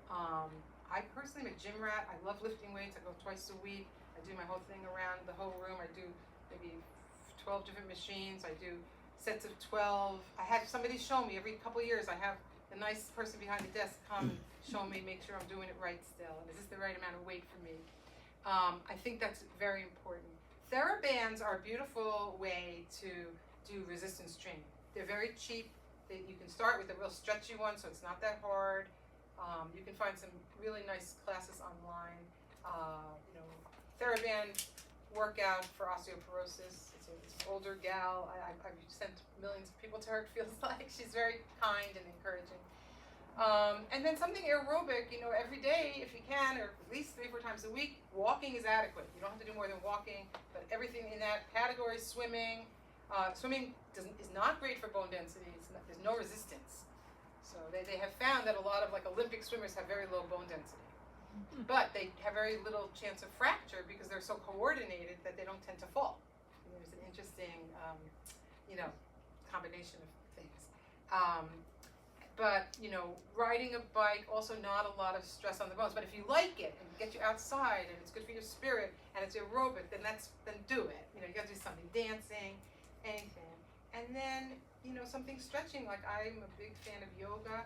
I personally am a gym rat. I love lifting weights. I go twice a week. I do my whole thing around the whole room. I do maybe 12 different machines. I do sets of 12. I have somebody show me every couple of years. I have the nice person behind the desk come and show me, make sure I'm doing it right still. And is this the right amount of weight for me? I think that's very important. TheraBands are a beautiful way to do resistance training. They're very cheap. You can start with a real stretchy one, so it's not that hard. You can find some really nice classes online. TheraBand workout for osteoporosis. It's an older gal. I've sent millions of people to her, it feels like. She's very kind and encouraging. And then something aerobic, every day if you can, or at least 3-4 times a week. Walking is adequate. You don't have to do more than walking, but everything in that category, swimming. Swimming is not great for bone density. There's no resistance. So they have found that a lot of Olympic swimmers have very low bone density. But they have very little chance of fracture because they're so coordinated that they don't tend to fall. There's an interesting, combination of things. But riding a bike, also not a lot of stress on the bones. But if you like it and get you outside and it's good for your spirit and it's aerobic, then do it. You got to do something, dancing, anything. And then something stretching. Like I'm a big fan of yoga.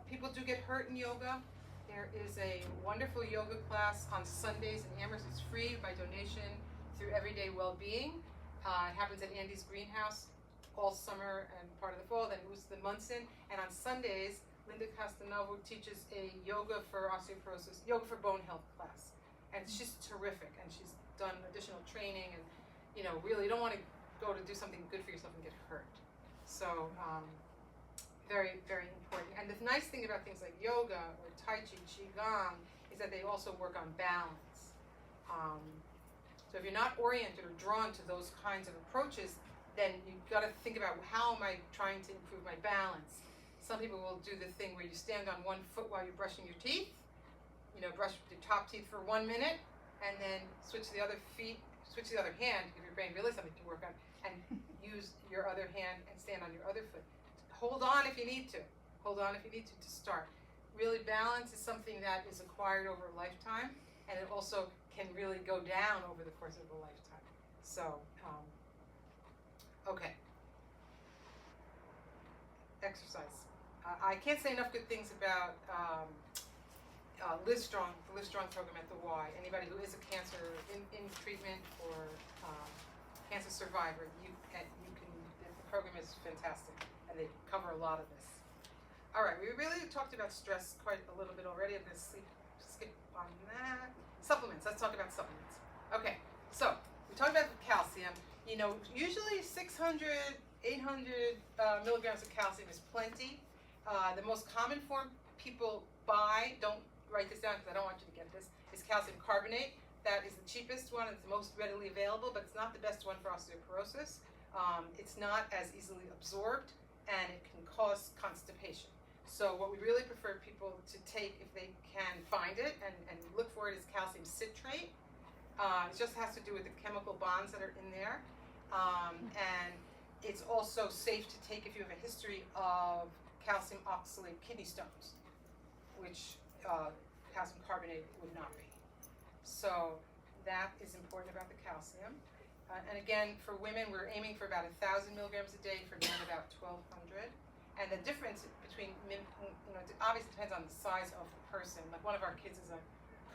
People do get hurt in yoga. There is a wonderful yoga class on Sundays in Amherst. It's free by donation through Everyday Wellbeing. It happens at Andy's Greenhouse all summer and part of the fall. Then it moves to the Munson. And on Sundays, Linda Castanova teaches a yoga for osteoporosis, yoga for bone health class. And she's terrific. And she's done additional training. And, really you don't want to go to do something good for yourself and get hurt. So, very, very important. And the nice thing about things like yoga or Tai Chi, Qigong, is that they also work on balance. So if you're not oriented or drawn to those kinds of approaches, then you've got to think about, how am I trying to improve my balance? Some people will do the thing where you stand on one foot while you're brushing your teeth, brush your top teeth for 1 minute, and then switch to the other hand, give your brain really something to work on, and use your other hand and stand on your other foot. Hold on if you need to. To start. Really, balance is something that is acquired over a lifetime, and it also can really go down over the course of a lifetime. So, okay. Exercise. I can't say enough good things about Live Strong, the Live Strong program at the Y. Anybody who is a cancer in treatment or cancer survivor, the program is fantastic. And they cover a lot of this. All right, we really talked about stress quite a little bit already. I'm going to skip on that. Supplements. Let's talk about supplements. Okay, so we talked about calcium. Usually 600, 800 milligrams of calcium is plenty. The most common form people buy, don't write this down because I don't want you to get this, is calcium carbonate. That is the cheapest one. It's the most readily available, but it's not the best one for osteoporosis. It's not as easily absorbed, and it can cause constipation. So what we really prefer people to take, if they can find it and look for it, is calcium citrate. It just has to do with the chemical bonds that are in there. And it's also safe to take if you have a history of calcium oxalate kidney stones, which calcium carbonate would not be. So that is important about the calcium. And again, for women, we're aiming for about 1,000 milligrams a day, for men about 1,200. And the difference between, it obviously depends on the size of the person. Like one of our kids is a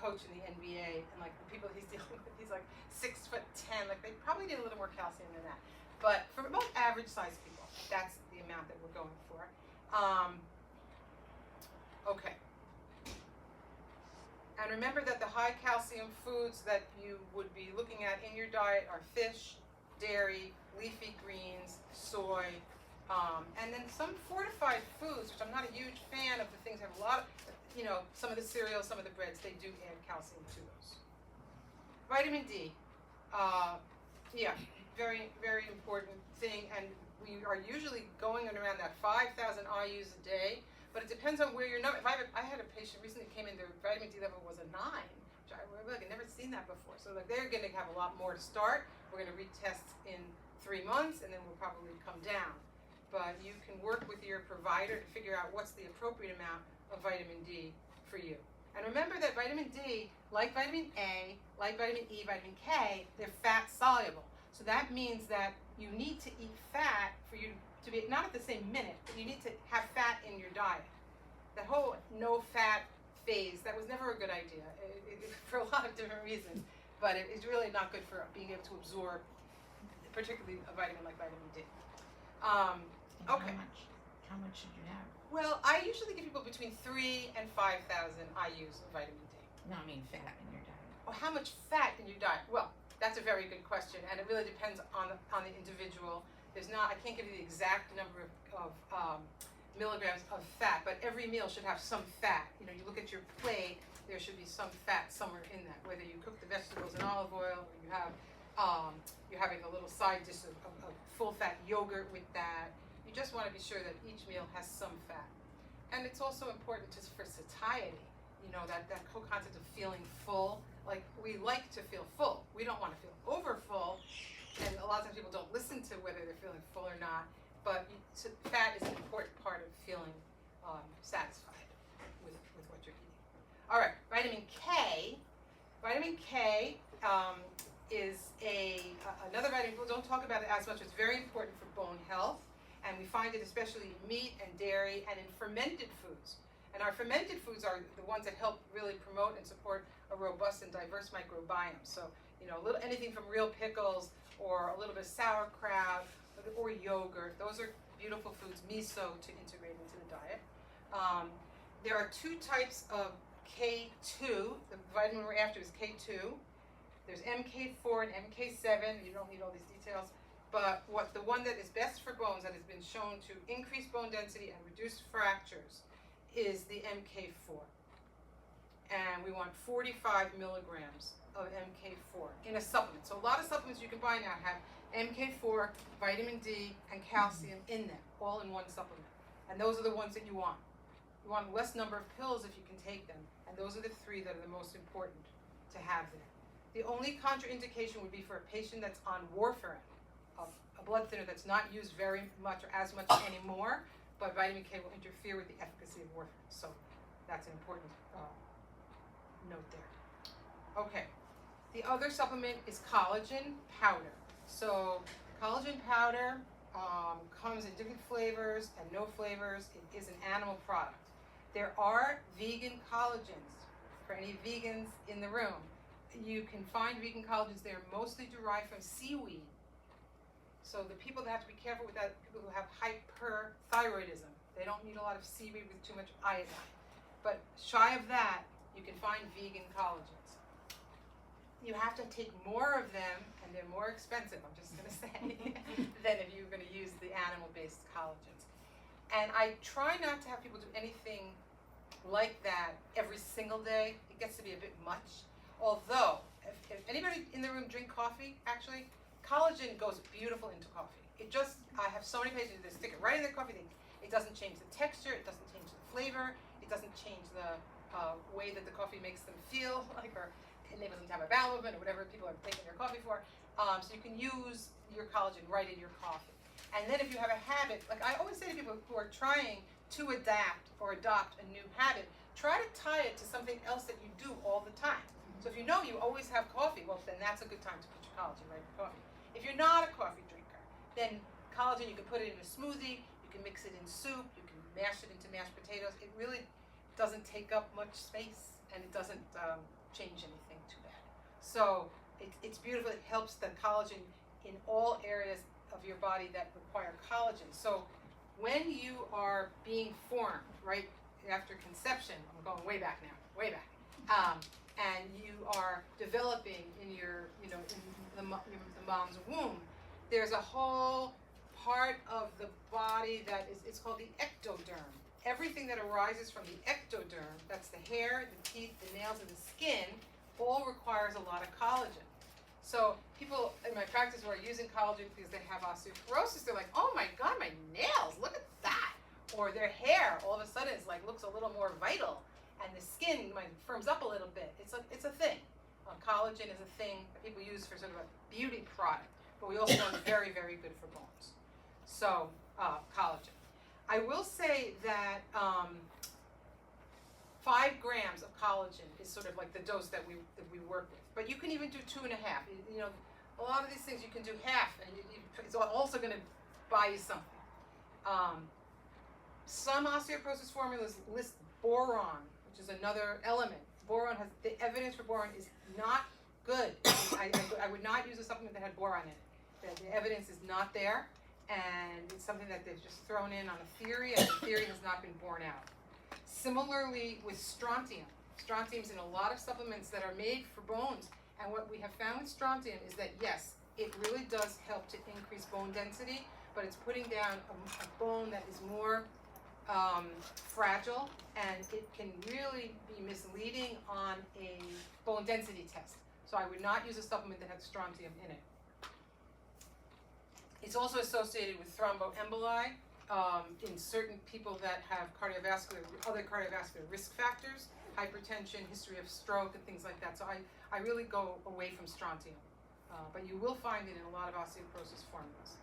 coach in the NBA, and like the people he's dealing with, he's like 6'10". Like they probably need a little more calcium than that. But for most average sized people, that's the amount that we're going for. Okay. And remember that the high calcium foods that you would be looking at in your diet are fish, dairy, leafy greens, soy, and then some fortified foods, which I'm not a huge fan of. The things that have a lot of, some of the cereals, some of the breads, they do add calcium to those. Vitamin D, very, very important thing, and we are usually going around that 5,000 IUs a day. But it depends on where you're not. I had a patient recently came in, their vitamin D level was a 9, which I had never seen that before. So like they're going to have a lot more to start. We're going to retest in 3 months, and then we'll probably come down. But you can work with your provider to figure out what's the appropriate amount of vitamin D for you. And remember that vitamin D, like vitamin A, like vitamin E, vitamin K, they're fat soluble. So that means that you need to eat fat for you to be, not at the same minute, but you need to have fat in your diet. The whole no fat phase, that was never a good idea for a lot of different reasons, but it's really not good for being able to absorb, particularly a vitamin like vitamin D. Okay. How much should you have? Well, I usually give people between 3,000 and 5,000 IUs of vitamin D. No, I mean fat in your diet. Oh, how much fat in your diet? Well, that's a very good question, and it really depends on the individual. I can't give you the exact number of milligrams of fat, but every meal should have some fat. You know, you look at your plate, there should be some fat somewhere in that, whether you cook the vegetables in olive oil or you have, you're having a little side dish of full fat yogurt with that. You just want to be sure that each meal has some fat. And it's also important just for satiety, you know, that whole concept of feeling full. Like, we like to feel full. We don't want to feel over full. And a lot of times people don't listen to whether they're feeling full or not. But fat is an important part of feeling satisfied with what you're eating. All right, vitamin K. Vitamin K is another vitamin. People don't talk about it as much. It's very important for bone health. And we find it especially in meat and dairy and in fermented foods. And our fermented foods are the ones that help really promote and support a robust and diverse microbiome. So, you know, anything from real pickles or a little bit of sauerkraut or yogurt. Those are beautiful foods, miso, to integrate into the diet. There are two types of K2. The vitamin we're after is K2. There's MK4 and MK7. You don't need all these details. But the one that is best for bones, that has been shown to increase bone density and reduce fractures, is the MK4. And we want 45 milligrams of MK4 in a supplement. So a lot of supplements you can buy now have MK4, vitamin D, and calcium in them, all in one supplement. And those are the ones that you want. You want less number of pills if you can take them. And those are the three that are the most important to have there. The only contraindication would be for a patient that's on warfarin, a blood thinner that's not used very much or as much anymore, but vitamin K will interfere with the efficacy of warfarin. So that's an important note there. Okay, the other supplement is collagen powder. So collagen powder comes in different flavors and no flavors. It is an animal product. There are vegan collagens for any vegans in the room. You can find vegan collagens. They are mostly derived from seaweed. So the people that have to be careful with that, people who have hyperthyroidism, they don't need a lot of seaweed with too much iodine. But shy of that, you can find vegan collagens. You have to take more of them, and they're more expensive, I'm just going to say, than if you're going to use the animal-based collagens. And I try not to have people do anything like that every single day. It gets to be a bit much. Although, if anybody in the room drink coffee, actually, collagen goes beautiful into coffee. I have so many patients that stick it right in their coffee. It doesn't change the texture, it doesn't change the flavor, it doesn't change the way that the coffee makes them feel, like, or enables them to have a bowel movement, or whatever people are taking their coffee for. So you can use your collagen right in your coffee. And then if you have a habit, like I always say to people who are trying to adapt or adopt a new habit, try to tie it to something else that you do all the time. So if you know you always have coffee, well, then that's a good time to put your collagen right in your coffee. If you're not a coffee drinker, then collagen, you can put it in a smoothie, you can mix it in soup, you can mash it into mashed potatoes. It really doesn't take up much space, and it doesn't change anything too bad. So it's beautiful. It helps the collagen in all areas of your body that require collagen. So when you are being formed, right, after conception, I'm going way back now, way back, and you are developing in your, in the mom's womb, there's a whole part of the body that it's called the ectoderm. Everything that arises from the ectoderm, that's the hair, the teeth, the nails, and the skin, all requires a lot of collagen. So people in my practice who are using collagen because they have osteoporosis, they're like, oh my God, my nails, look at that. Or their hair all of a sudden is like, looks a little more vital. And the skin firms up a little bit. It's a thing. Collagen is a thing that people use for sort of a beauty product, but we also know it's very, very good for bones. So, collagen. I will say that 5 grams of collagen is sort of like the dose that we work with. But you can even do 2.5. You know, a lot of these things you can do half, and it's also going to buy you something. Some osteoporosis formulas list boron, which is another element. The evidence for boron is not good. I would not use a supplement that had boron in it. The evidence is not there, and it's something that they've just thrown in on a theory, and the theory has not been borne out. Similarly with strontium. Strontium's in a lot of supplements that are made for bones, and what we have found with strontium is that yes, it really does help to increase bone density, but it's putting down a bone that is more fragile, and it can really be misleading on a bone density test. So I would not use a supplement that had strontium in it. It's also associated with thromboemboli in certain people that have other cardiovascular risk factors, hypertension, history of stroke, and things like that. So I really go away from strontium, but you will find it in a lot of osteoporosis formulas.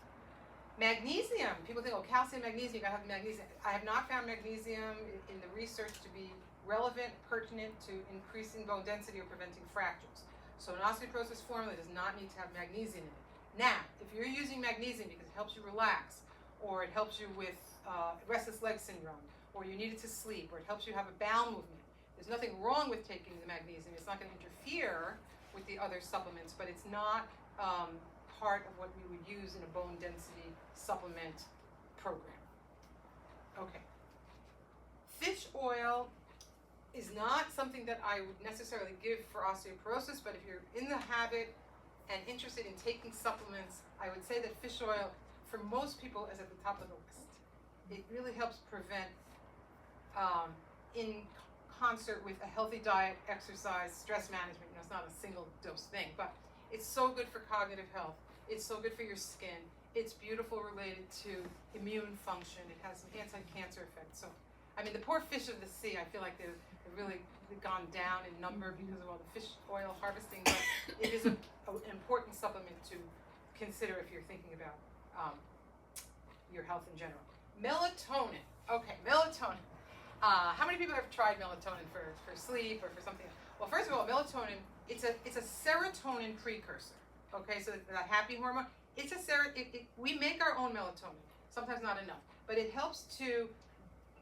Magnesium, people think, oh, calcium, magnesium, you gotta have magnesium. I have not found magnesium in the research to be relevant, pertinent to increasing bone density or preventing fractures. So an osteoporosis formula does not need to have magnesium in it. Now, if you're using magnesium because it helps you relax, or it helps you with restless leg syndrome, or you need it to sleep, or it helps you have a bowel movement, there's nothing wrong with taking the magnesium. It's not going to interfere with the other supplements, but it's not part of what we would use in a bone density supplement program. Okay. Fish oil is not something that I would necessarily give for osteoporosis, but if you're in the habit and interested in taking supplements, I would say that fish oil, for most people, is at the top of the list. It really helps prevent, in concert with a healthy diet, exercise, stress management. You know, it's not a single dose thing, but it's so good for cognitive health. It's so good for your skin. It's beautiful related to immune function. It has some anti-cancer effects. So, I mean, the poor fish of the sea, I feel like they've really gone down in number because of all the fish oil harvesting, but it is an important supplement to consider if you're thinking about your health in general. Melatonin. Okay, melatonin. How many people have tried melatonin for sleep or for something else? Well, first of all, melatonin, it's a serotonin precursor. Okay, so the happy hormone, we make our own melatonin, sometimes not enough, but it helps to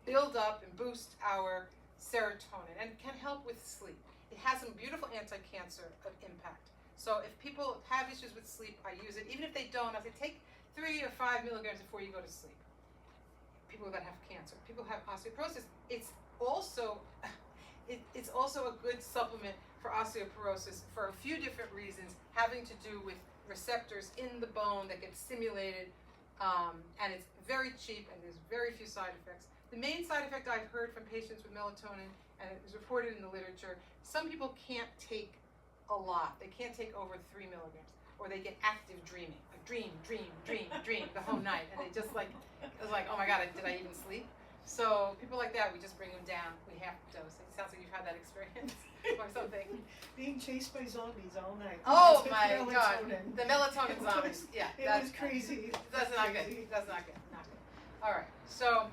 build up and boost our serotonin and can help with sleep. It has some beautiful anti-cancer impact. So if people have issues with sleep, I use it. Even if they don't, I say take 3 or 5 milligrams before you go to sleep. People that have cancer, people who have osteoporosis, it's also a good supplement for osteoporosis for a few different reasons, having to do with receptors in the bone that get stimulated, and it's very cheap and there's very few side effects. The main side effect I've heard from patients with melatonin, and it was reported in the literature, some people can't take a lot. They can't take over 3 milligrams, or they get active dreaming, like dream the whole night, and they just like, it was like, oh my God, did I even sleep? So people like that, we just bring them down. We half dose. It sounds like you've had that experience or something. Being chased by zombies all night. Oh With my God, melatonin. the melatonin zombies. Yeah, It was crazy. That's not good. That's not good. Not good. All right. So,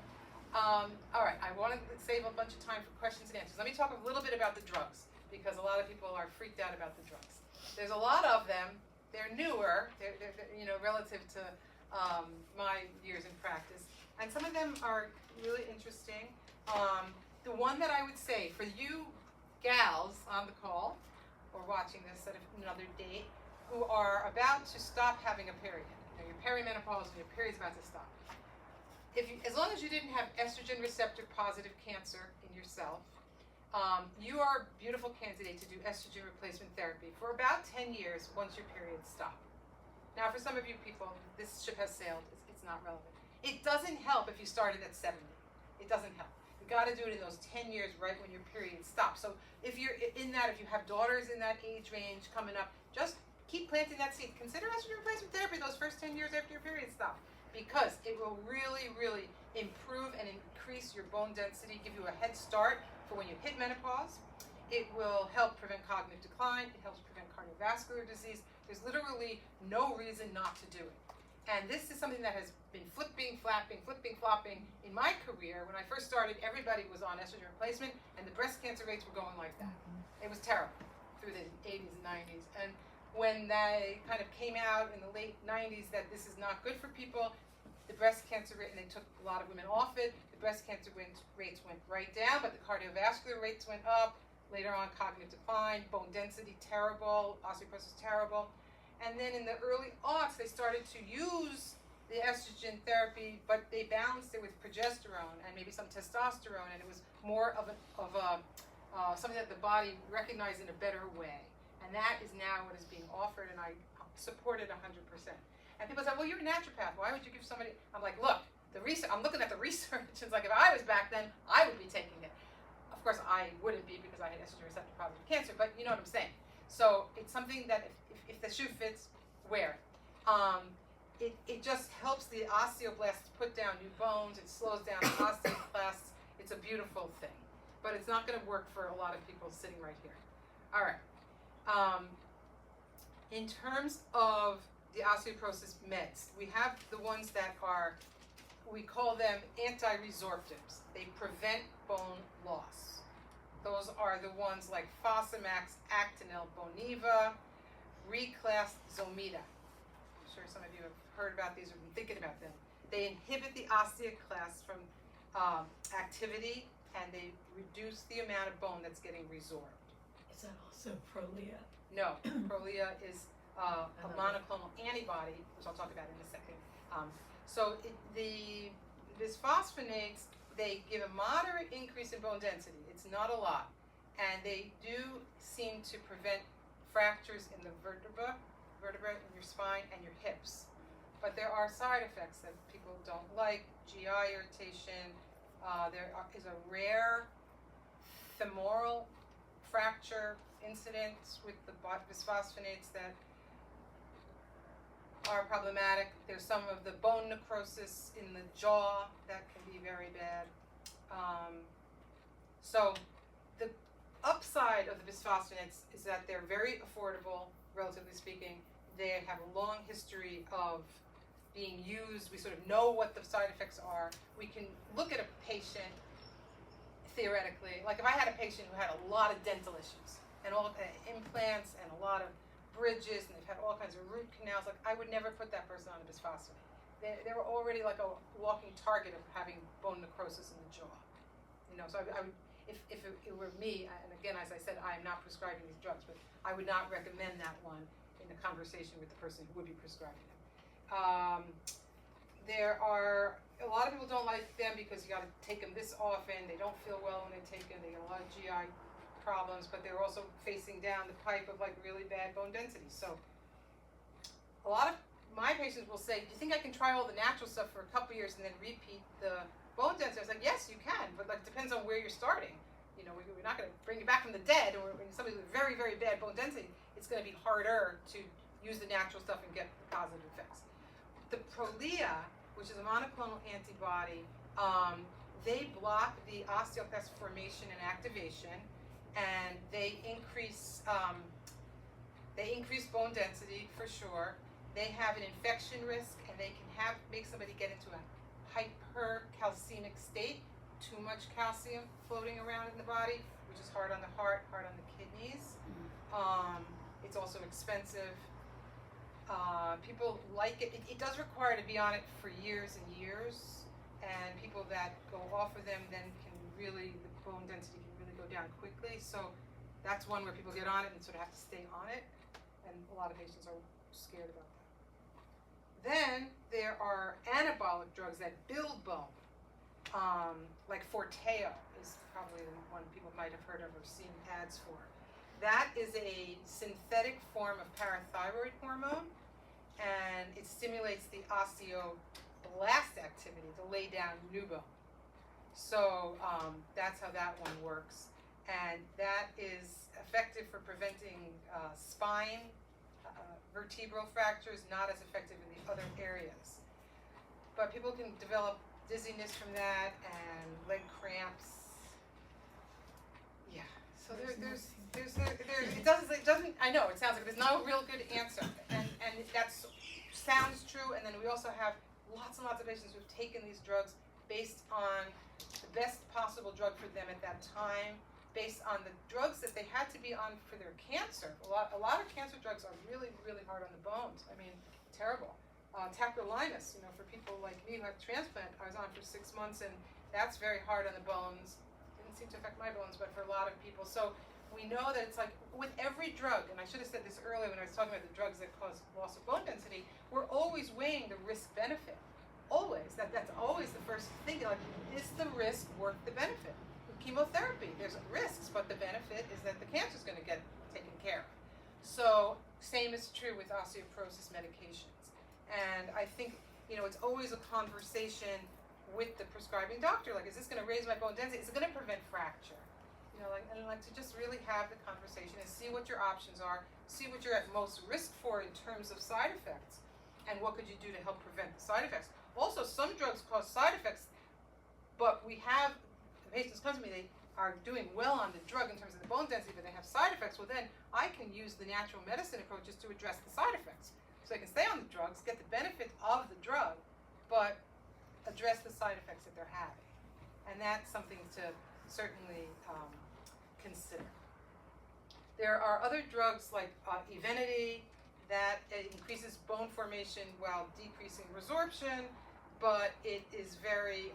all right. I want to save a bunch of time for questions and answers. Let me talk a little bit about the drugs, because a lot of people are freaked out about the drugs. There's a lot of them. They're newer. They're relative to my years in practice, and some of them are really interesting. The one that I would say for you gals on the call or watching this at another date who are about to stop having a period, you're perimenopause and your period's about to stop. As long as you didn't have estrogen receptor positive cancer in yourself, you are a beautiful candidate to do estrogen replacement therapy for about 10 years once your periods stop. Now, for some of you people, this ship has sailed. It's not relevant. It doesn't help if you started at 70. It doesn't help. You got to do it in those 10 years right when your period stops. So if you're in that, if you have daughters in that age range coming up, just keep planting that seed. Consider estrogen replacement therapy those first 10 years after your period stop, because it will really, really improve and increase your bone density, give you a head start for when you hit menopause. It will help prevent cognitive decline. It helps prevent cardiovascular disease. There's literally no reason not to do it. And this is something that has been flipping, flopping in my career. When I first started, everybody was on estrogen replacement, and the breast cancer rates were going like that. It was terrible through the 80s and 90s. And when they kind of came out in the late 90s that this is not good for people, the breast cancer rate, and they took a lot of women off it, the breast cancer rates went right down, but the cardiovascular rates went up. Later on, cognitive decline, bone density terrible, osteoporosis terrible. And then in the early aughts, they started to use the estrogen therapy, but they balanced it with progesterone and maybe some testosterone, and it was more of something that the body recognized in a better way. And that is now what is being offered, and I support it 100%. And people say, well, you're a naturopath. Why would you give somebody? I'm like, look, the research, I'm looking at the research, it's like if I was back then, I would be taking it. Of course, I wouldn't be because I had estrogen receptor positive cancer, but you know what I'm saying. So it's something that if the shoe fits, wear it. It just helps the osteoblasts put down new bones. It slows down the osteoclasts. It's a beautiful thing, but it's not going to work for a lot of people sitting right here. All right. In terms of the osteoporosis meds, we have the ones that are, we call them anti-resorptives. They prevent bone loss. Those are the ones like Fosamax, Actonel, Boniva, Reclast, Zometa. I'm sure some of you have heard about these or been thinking about them. They inhibit the osteoclasts from activity, and they reduce the amount of bone that's getting resorbed. Is that also Prolia? No, Prolia is a monoclonal antibody, which I'll talk about in a second. The bisphosphonates, they give a moderate increase in bone density. It's not a lot. And they do seem to prevent fractures in the vertebra in your spine and your hips. But there are side effects that people don't like, GI irritation. There is a rare femoral fracture incident with the bisphosphonates that are problematic. There's some of the bone necrosis in the jaw that can be very bad. So the upside of the bisphosphonates is that they're very affordable, relatively speaking. They have a long history of being used. We sort of know what the side effects are. We can look at a patient theoretically, like if I had a patient who had a lot of dental issues and all implants and a lot of bridges, and they've had all kinds of root canals, like I would never put that person on a bisphosphonate. They were already like a walking target of having bone necrosis in the jaw. You know, so I would, if it were me, and again, as I said, I am not prescribing these drugs, but I would not recommend that one in a conversation with the person who would be prescribing them. There are, a lot of people don't like them because you got to take them this often. They don't feel well when they take them. They get a lot of GI problems, but they're also facing down the pipe of like really bad bone density. So a lot of my patients will say, do you think I can try all the natural stuff for a couple years and then repeat the bone density? I was like, yes, you can, but like it depends on where you're starting. You know, we're not going to bring you back from the dead, or when somebody with very, very bad bone density, it's going to be harder to use the natural stuff and get positive effects. The Prolia, which is a monoclonal antibody, they block the osteoclast formation and activation, and they increase bone density for sure. They have an infection risk, and they can make somebody get into a hypercalcemic state, too much calcium floating around in the body, which is hard on the heart, hard on the kidneys. It's also expensive. People like it. It does require to be on it for years and years, and people that go off of them then can really, the bone density can really go down quickly. So that's one where people get on it and sort of have to stay on it, and a lot of patients are scared about that. Then there are anabolic drugs that build bone, like Forteo is probably the one people might have heard of or seen ads for. That is a synthetic form of parathyroid hormone, and it stimulates the osteoblast activity to lay down new bone. So that's how that one works, and that is effective for preventing spine vertebral fractures, not as effective in the other areas. But people can develop dizziness from that and leg cramps. Yeah. So there's it doesn't I know it sounds like there's no real good answer, and that sounds true. And then we also have lots and lots of patients who've taken these drugs based on the best possible drug for them at that time, based on the drugs that they had to be on for their cancer. A lot of cancer drugs are really, really hard on the bones. I mean, terrible. Tacrolimus, you know, for people like me who had transplant, I was on for 6 months, and that's very hard on the bones. Didn't seem to affect my bones, but for a lot of people. So we know that it's like with every drug, and I should have said this earlier when I was talking about the drugs that cause loss of bone density, we're always weighing the risk-benefit. Always. That's always the first thing. Like, is the risk worth the benefit? With chemotherapy, there's risks, but the benefit is that the cancer is going to get taken care of. So same is true with osteoporosis medications. And I think, you know, it's always a conversation with the prescribing doctor. Like, is this going to raise my bone density? Is it going to prevent fracture? You know, like to just really have the conversation and see what your options are, see what you're at most risk for in terms of side effects, and what could you do to help prevent the side effects. Also, some drugs cause side effects, but we have, the patients come to me, they are doing well on the drug in terms of the bone density, but they have side effects. Well, then I can use the natural medicine approaches to address the side effects. So I can stay on the drugs, get the benefit of the drug, but address the side effects that they're having. And that's something to certainly consider. There are other drugs like Evenity that increases bone formation while decreasing resorption, but it is very,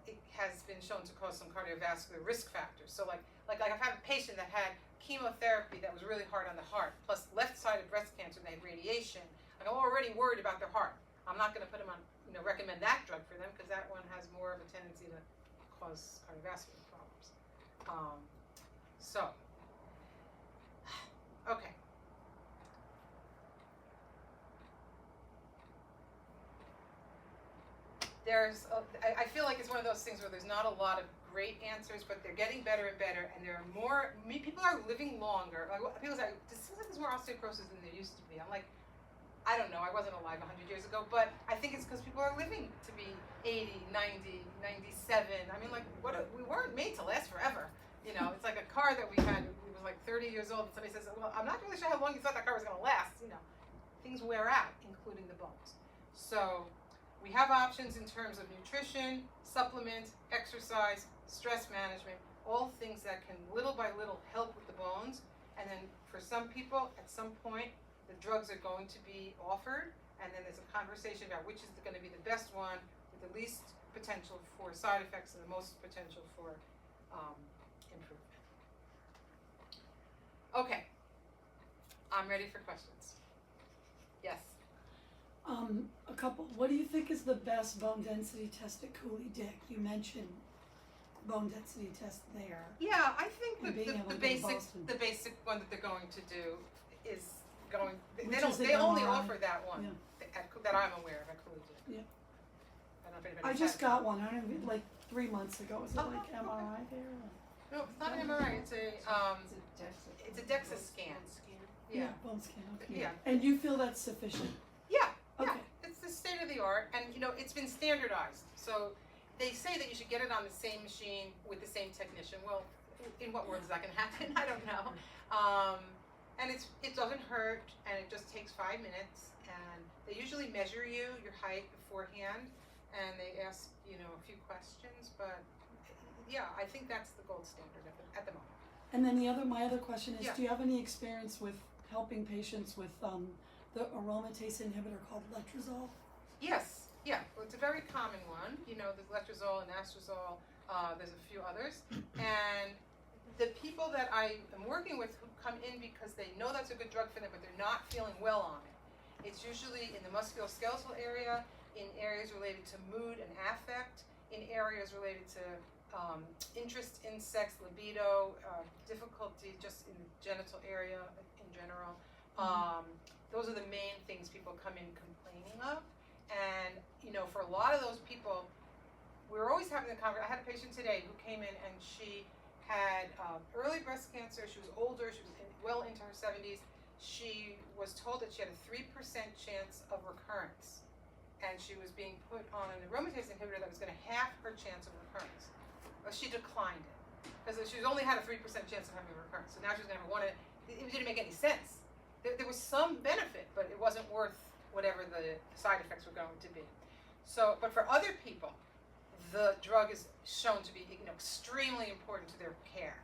it has been shown to cause some cardiovascular risk factors. So like I've had a patient that had chemotherapy that was really hard on the heart, plus left-sided breast cancer, and they had radiation. I'm already worried about their heart. I'm not going to put them on, recommend that drug for them, because that one has more of a tendency to cause cardiovascular problems. Okay. I feel like it's one of those things where there's not a lot of great answers, but they're getting better and better, and there are more, people are living longer. Like, people say, it seems like there's more osteoporosis than there used to be. I'm like, I don't know, I wasn't alive 100 years ago, but I think it's because people are living to be 80, 90, 97. I mean, like, we weren't made to last forever. It's like a car that we had, we was like 30 years old, and somebody says, well, I'm not really sure how long you thought that car was going to last. Things wear out, including the bones. So we have options in terms of nutrition, supplement, exercise, stress management, all things that can little by little help with the bones. And then for some people, at some point, the drugs are going to be offered, and then there's a conversation about which is going to be the best one with the least potential for side effects and the most potential for improvement. Okay, I'm ready for questions. Yes? A couple. What do you think is the best bone density test at Cooley Dick? You mentioned bone density test there. Yeah, I think And being able the to go to basic Boston. the basic one that they're going to do is going. Which is the They only MRI. offer that one that I'm aware of at Cooley Dick. Yeah. I don't know if anybody. I just got one. I don't know, like 3 months ago. Is it Oh, like okay. MRI there? No, it's not an MRI. It's a DEXA scan. Yeah. Bone scan. Okay. Yeah. And you feel that's sufficient? Yeah. Okay. It's the state of the art, and it's been standardized. So they say that you should get it on the same machine with the same technician. Well, in what world is that going to happen? I don't know. And it doesn't hurt, and it just takes 5 minutes. And they usually measure your height beforehand, and they ask a few questions. But yeah, I think that's the gold standard at the moment. And then my other question is, Yeah. do you have any experience with helping patients with the aromatase inhibitor called letrozole? Yes, yeah. Well, it's a very common one. There's letrozole and anastrozole. There's a few others. And the people that I am working with who come in because they know that's a good drug for them, but they're not feeling well on it, it's usually in the musculoskeletal area, in areas related to mood and affect, in areas related to interest in sex, libido, difficulty just in the genital area in general. Those are the main things people come in complaining of. And, for a lot of those people, we're always having the conversation. I had a patient today who came in and she had early breast cancer. She was older. She was well into her 70s. She was told that she had a 3% chance of recurrence. And she was being put on an aromatase inhibitor that was going to half her chance of recurrence. Well, she declined it because she's only had a 3% chance of having a recurrence. So now she's going to want to. It didn't make any sense. There was some benefit, but it wasn't worth whatever the side effects were going to be. So, but for other people, the drug is shown to be extremely important to their care.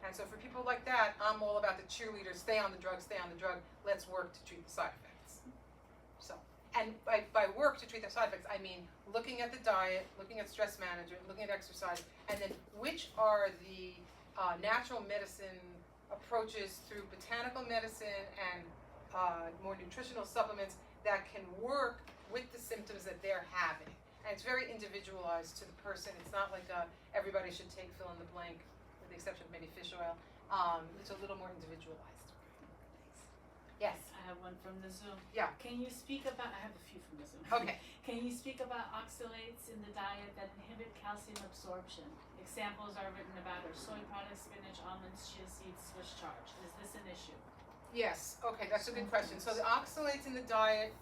And so for people like that, I'm all about the cheerleaders, stay on the drug, let's work to treat the side effects. So, and by work to treat the side effects, I mean looking at the diet, looking at stress management, looking at exercise, and then which are the natural medicine approaches through botanical medicine and more nutritional supplements that can work with the symptoms that they're having. And it's very individualized to the person. It's not like everybody should take fill in the blank, with the exception of maybe fish oil. It's a little more individualized. Yes. I have one from the Zoom. Yeah. Can you speak about, I have a few from the Zoom. Okay. Can you speak about oxalates in the diet that inhibit calcium absorption? Examples are written about are soy products, spinach, almonds, chia seeds, Swiss chard. Is this an issue? Yes, okay, that's a good question. So the oxalates in the diet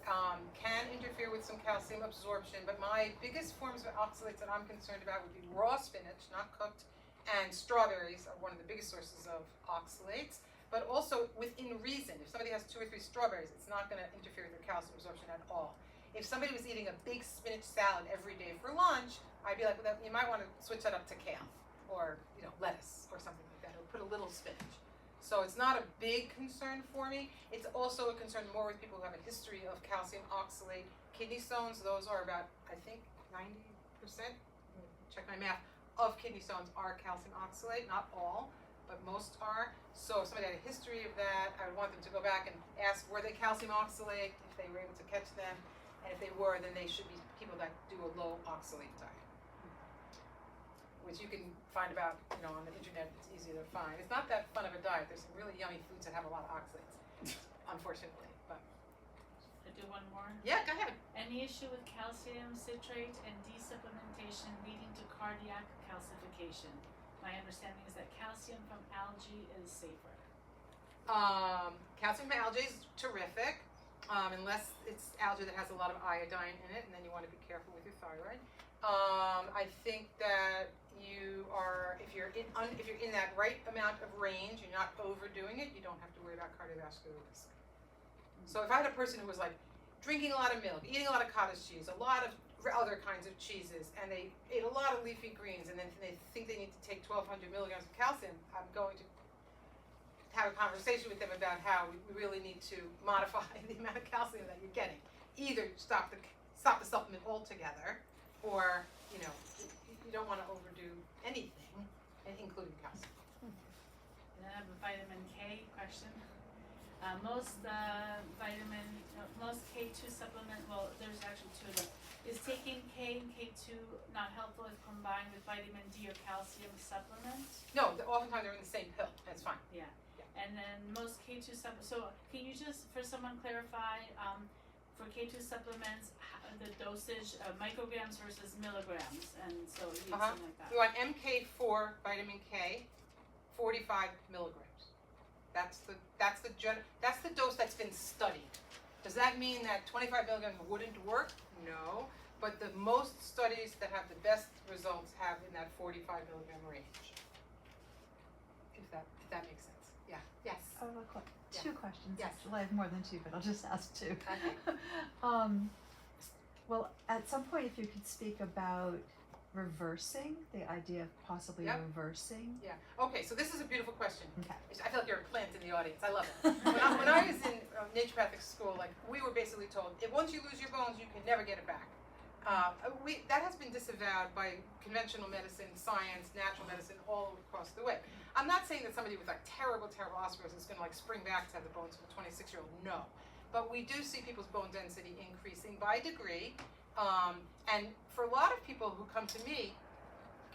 can interfere with some calcium absorption, but my biggest forms of oxalates that I'm concerned about would be raw spinach, not cooked, and strawberries are one of the biggest sources of oxalates, but also within reason. If somebody has 2 or 3 strawberries, it's not going to interfere with their calcium absorption at all. If somebody was eating a big spinach salad every day for lunch, I'd be like, well, you might want to switch that up to kale or lettuce or something like that, or put a little spinach. So it's not a big concern for me. It's also a concern more with people who have a history of calcium oxalate kidney stones. Those are about, I think, 90%, check my math, of kidney stones are calcium oxalate. Not all, but most are. So if somebody had a history of that, I would want them to go back and ask, were they calcium oxalate, if they were able to catch them. And if they were, then they should be people that do a low oxalate diet, which you can find about, on the internet. It's easy to find. It's not that fun of a diet. There's some really yummy foods that have a lot of oxalates, unfortunately. But I do one more. yeah, go ahead. Any issue with calcium citrate and desupplementation leading to cardiac calcification? My understanding is that calcium from algae is safer. Calcium from algae is terrific, unless it's algae that has a lot of iodine in it, and then you want to be careful with your thyroid. I think that if you're in that right amount of range, you're not overdoing it, you don't have to worry about cardiovascular risk. So if I had a person who was like drinking a lot of milk, eating a lot of cottage cheese, a lot of other kinds of cheeses, and they ate a lot of leafy greens, and then they think they need to take 1,200 milligrams of calcium, I'm going to have a conversation with them about how we really need to modify the amount of calcium that you're getting. Either stop the supplement altogether, or you don't want to overdo anything, including calcium. And I have a vitamin K question. Most K2 supplement, well, there's actually 2 of them. Is taking K and K2 not helpful if combined with vitamin D or calcium supplement? No, oftentimes they're in the same pill. That's fine. Yeah. And then most K2 supplements, so can you just, for someone, clarify, for K2 supplements, the dosage, micrograms versus milligrams, and so you need something like that. You want MK4 vitamin K, 45 milligrams. That's the dose that's been studied. Does that mean that 25 milligrams wouldn't work? No, but the most studies that have the best results have in that 45 milligram range. If that makes sense. Yeah. Yes. I have two questions. Yes. Actually, I have more than 2, but I'll just ask 2. Okay. Well, at some point, if you could speak about reversing, the idea of possibly reversing. Yeah. Okay, so this is a beautiful question. Okay. I feel like you're a plant in the audience. I love it. When I was in naturopathic school, we were basically told, if once you lose your bones, you can never get it back. That has been disavowed by conventional medicine, science, natural medicine, all across the way. I'm not saying that somebody with terrible osteoporosis is going to spring back to have the bones of a 26-year-old. No. But we do see people's bone density increasing by degree. And for a lot of people who come to me,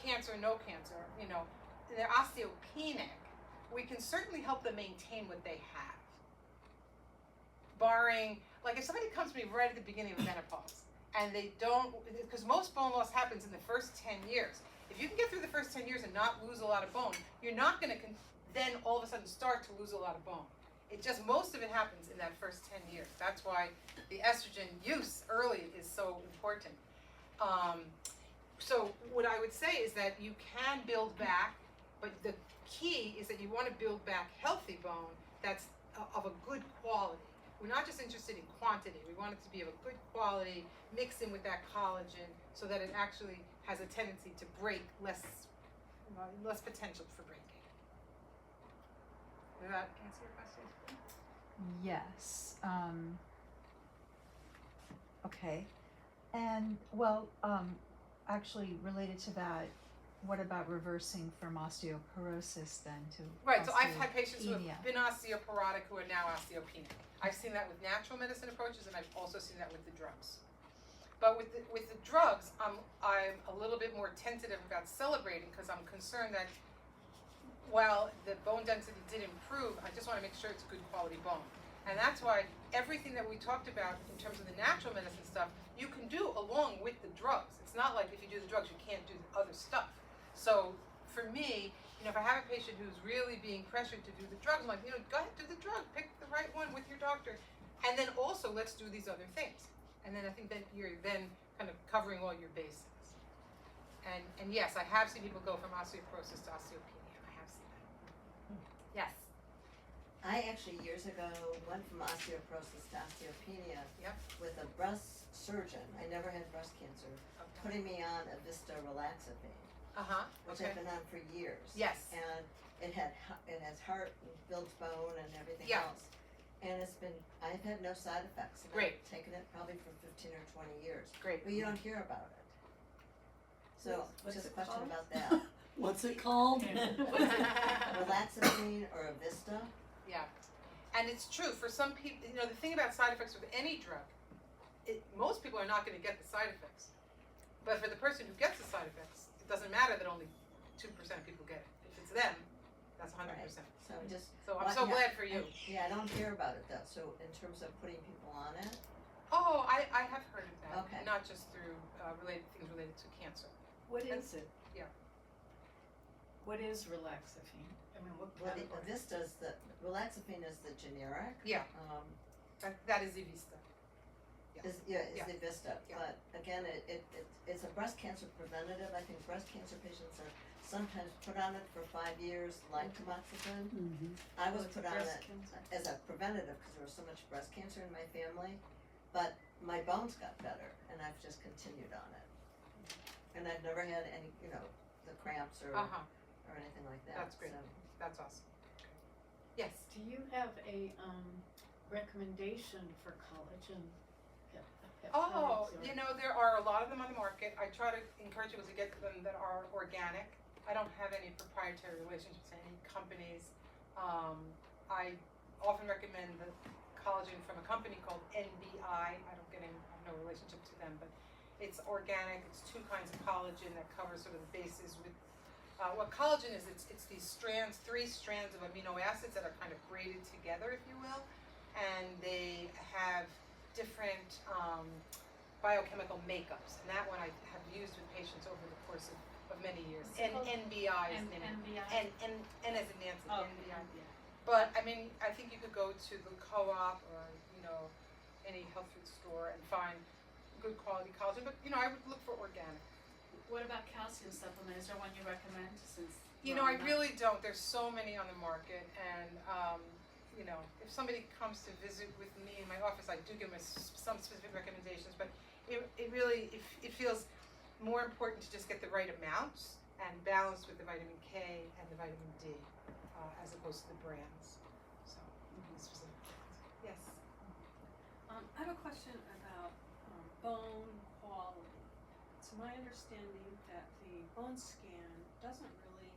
cancer, no cancer, they're osteopenic, we can certainly help them maintain what they have. Barring, if somebody comes to me right at the beginning of menopause, and they don't, because most bone loss happens in the first 10 years. If you can get through the first 10 years and not lose a lot of bone, you're not going to then all of a sudden start to lose a lot of bone. It just, most of it happens in that first 10 years. That's why the estrogen use early is so important. So what I would say is that you can build back, but the key is that you want to build back healthy bone that's of a good quality. We're not just interested in quantity. We want it to be of a good quality, mix in with that collagen so that it actually has a tendency to break less potential for breaking. Does that answer your question? Yes. Okay. And actually related to that, what about reversing from osteoporosis then to Right, so I've had patients who have osteopenia? been osteoporotic who are now osteopenic. I've seen that with natural medicine approaches, and I've also seen that with the drugs. But with the drugs, I'm a little bit more tentative about celebrating because I'm concerned that while the bone density did improve, I just want to make sure it's good quality bone. And that's why everything that we talked about in terms of the natural medicine stuff, you can do along with the drugs. It's not like if you do the drugs, you can't do the other stuff. So for me, if I have a patient who's really being pressured to do the drugs, I'm like, go ahead, do the drug, pick the right one with your doctor. And then also, let's do these other things. And then I think that you're then kind of covering all your bases. And yes, I have seen people go from osteoporosis to osteopenia. I have seen that. Yes. I actually years ago went from osteoporosis to osteopenia Yep. with a breast surgeon. I never had breast cancer, Okay. putting me on a Vista relaxapine, which Okay. I've been on for years. Yes. And it has heart and builds bone and everything Yeah. else. And I've had no side effects. And Great. I've taken it probably for 15 or 20 years. Great. But you don't hear about it. So, What's just a it question called? about that. What's it called? Relaxapine or a Vista? Yeah, and it's true for some people. The thing about side effects with any drug, most people are not going to get the side effects. But for the person who gets the side effects, it doesn't matter that only 2% of people get it. If it's them, that's 100%. Right. So just. So I'm Well, so yeah, glad for you. Yeah, I don't hear about it though. So in terms of putting people on it, Oh, I have heard of that. Okay. Not just through things related to cancer. What is it? Yeah. What is relaxapine? I mean, what well, category? Vista's the relaxapine is the generic. Yeah. That is Evista. Yeah. Is Yeah. the Vista, Yeah. but again, it's a breast cancer preventative. I think breast cancer patients are sometimes put on it for 5 years, like tamoxifen. Mhm. I was It's put on breast it cancer. as a preventative because there was so much breast cancer in my family, but my bones got better, and I've just continued on it. And I've never had any, the cramps or anything like that. That's great. So. That's awesome. Yes. Do you have a recommendation for collagen? Oh, peptides or- there are a lot of them on the market. I try to encourage people to get them that are organic. I don't have any proprietary relationships with any companies. I often recommend the collagen from a company called NBI. I have no relationship to them, but it's organic. It's 2 kinds of collagen that cover sort of the bases with what collagen is. It's these strands, 3 strands of amino acids that are kind of braided together, if you will, and they have different biochemical makeups, and that one I have used with patients over the course of many years. What's it called? NBI is the name. NBI. N as in Nancy, Oh, NBI. yeah. But I mean, I think you could go to the co-op or any health food store and find good quality collagen. But I would look for organic. What about calcium supplement? Is there one you recommend? Since I really don't. There's so many on the market, and if somebody comes to visit with me in my office, I do give them some specific recommendations. But it really feels more important to just get the right amounts and balance with the vitamin K and the vitamin D, as opposed to the brands. So specific brands. Yes. I have a question about bone quality. It's my understanding that the bone scan doesn't really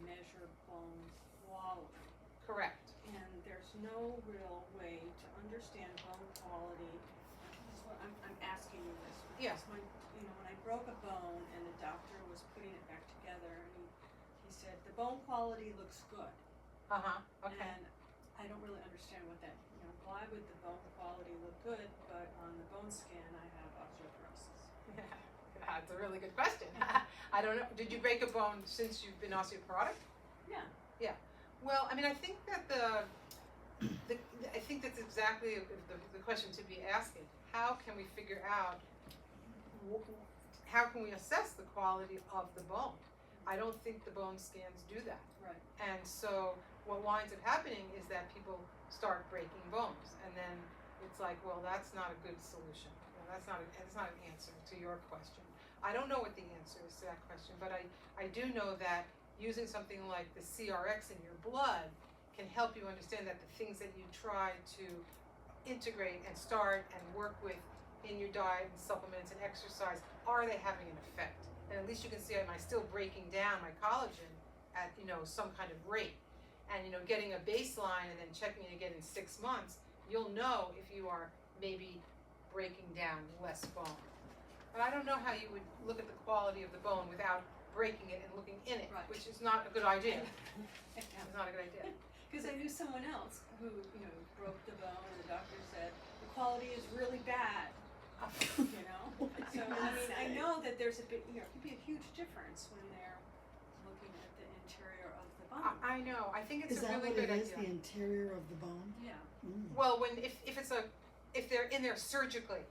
measure bone quality, Correct. and there's no real way to understand bone quality. This is what I'm asking you this Yeah. because when I broke a bone and the doctor was putting it back together, and he said the bone quality looks good, Okay. and I don't really understand what that. Why would the bone quality look good, but on the bone scan I have osteoporosis? That's a really good question. I don't know. Did you break a bone since you've been osteoporotic? Yeah. Well, I mean, I think that I think that's exactly the question to be asking. How can we figure out? How can we assess the quality of the bone? I don't think the bone scans do that. Right. And so what winds up happening is that people start breaking bones, and then it's like, well, that's not a good solution. That's not an answer to your question. I don't know what the answer is to that question, but I do know that using something like the CRX in your blood can help you understand that the things that you try to integrate and start and work with in your diet and supplements and exercise, are they having an effect? And at least you can see, am I still breaking down my collagen at some kind of rate? And getting a baseline and then checking it again in 6 months, you'll know if you are maybe breaking down less bone. But I don't know how you would look at the quality of the bone without breaking it and looking in it, Right. which is not a good idea. Yeah. It's not a good idea. Because I knew someone else who, broke the bone and the doctor said, the quality is really bad, you know? So, I know that there's a bit, it could be a huge difference when they're looking at the interior of the bone. I know, I think it's Is a that really what good it is, idea. the interior of the bone? Yeah. Mm. Well, if they're in there surgically,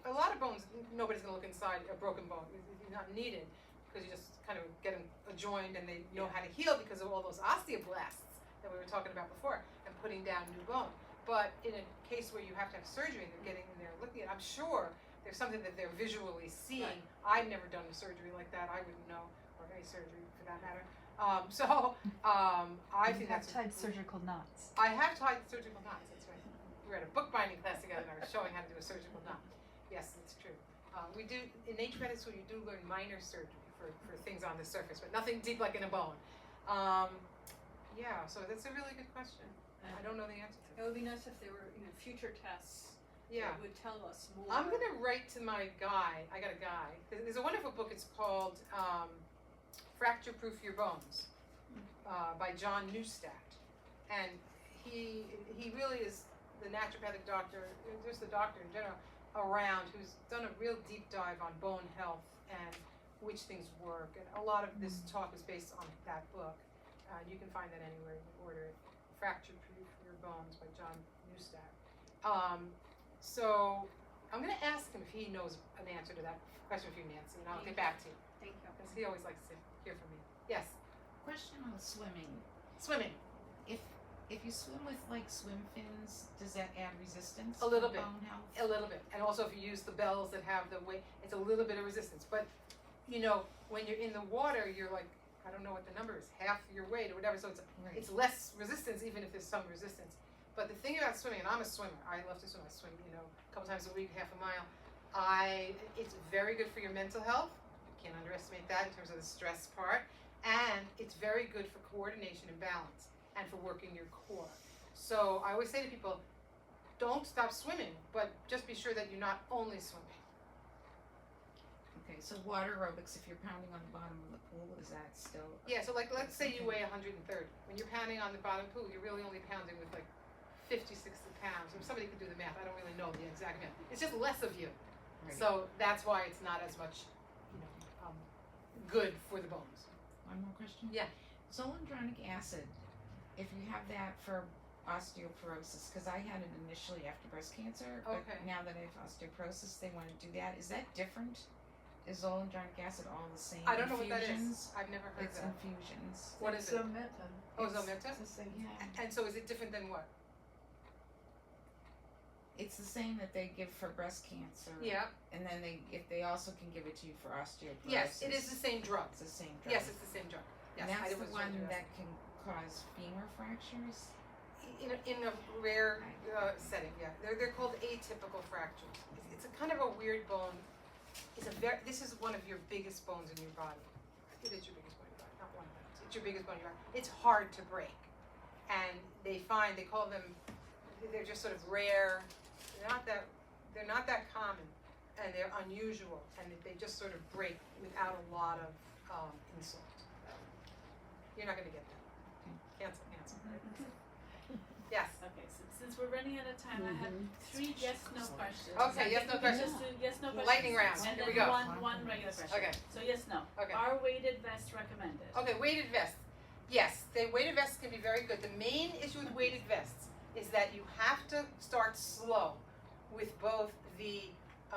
a lot of bones, nobody's gonna look inside a broken bone. It's not needed, because you just kind of get them joined and they know how to heal because of all those osteoblasts that we were talking about before, and putting down new bone. But in a case where you have to have surgery, they're getting in there looking at it, I'm sure there's something that they're visually seeing. Right. I've never done a surgery like that, I wouldn't know, or any surgery for that matter. I You think have that's tied surgical knots. I have tied surgical knots, that's right. We were at a bookbinding class together and I was showing how to do a surgical knot. Yes, that's true. We do, in naturopathic school, you do learn minor surgery for things on the surface, but nothing deep like in a bone. Yeah, so that's a really good question. I don't know the answer to It would be nice if there were, future tests Yeah. that would tell us more. I'm gonna write to my guy, I got a guy, there's a wonderful book, it's called Fracture Proof Your Bones, by John Neustadt. And he really is the naturopathic doctor, just the doctor in general, around, who's done a real deep dive on bone health and which things work. And a lot of this talk is based on that book. You can find that anywhere you can order it. Fracture Proof Your Bones by John Neustadt. So I'm gonna ask him if he knows an answer to that question for you, Nancy, and I'll get back to you, Thank you. because he always likes to hear from me. Yes, Question on swimming. swimming, If you swim with like swim fins, does that add resistance? A little for bit. Bone health? a little bit. And also if you use the bells that have the weight, it's a little bit of resistance. But, when you're in the water, you're like, I don't know what the number is, half your weight or whatever, so it's less resistance even if there's some resistance. But the thing about swimming, and I'm a swimmer, I love to swim, I swim, a couple times a week, half a mile. It's very good for your mental health, you can't underestimate that in terms of the stress part, and it's very good for coordination and balance, and for working your core. So I always say to people, don't stop swimming, but just be sure that you're not only swimming. Okay, so water aerobics, if you're pounding on the bottom of the pool, is that still? Yeah, so like, let's say you weigh 130. When you're pounding on the bottom pool, you're really only pounding with like 50, 60 pounds. If somebody could do the math, I don't really know the exact math. It's just less of you. Right. So that's why it's not as much, good for the bones. One more question? Yeah. Zoledronic acid, if you have that for osteoporosis, because I had it initially after breast cancer, but Okay. now that I have osteoporosis, they want to do that. Is that different? Is zoledronic acid all the same? I don't know what that is. Infusions? I've never heard It's that. infusions. What is it? Zometa. Oh, Zometa? It's the same. Yeah. And so is it different than what? It's the same that they give for breast cancer. Yeah. And then they also can give it to you for osteoporosis. Yes, it is the same drug. It's the same drug. Yes, it's the same drug. Yes, And I that's the was one told you that can cause femur fractures. in a rare setting, yeah. They're called atypical fractures. It's a kind of a weird bone. This is one of your biggest bones in your body. It is your biggest bone in your body, not one of them. It's your biggest bone in your body. It's hard to break. And they call them, they're just sort of rare. They're not that common, and they're unusual, and they just sort of break without a lot of insult. You're not gonna get that. Cancel. Yes. Okay, so since we're running out of time, I have 3 yes/no questions. Okay, yes/no We can questions. Just do yes/no questions. Lightning round. And Here then we go. one regular question. Okay. So yes/no. Okay. Are weighted vests recommended? Okay, weighted vests. Yes, the weighted vests can be very good. The main issue with weighted vests is that you have to start slow with both the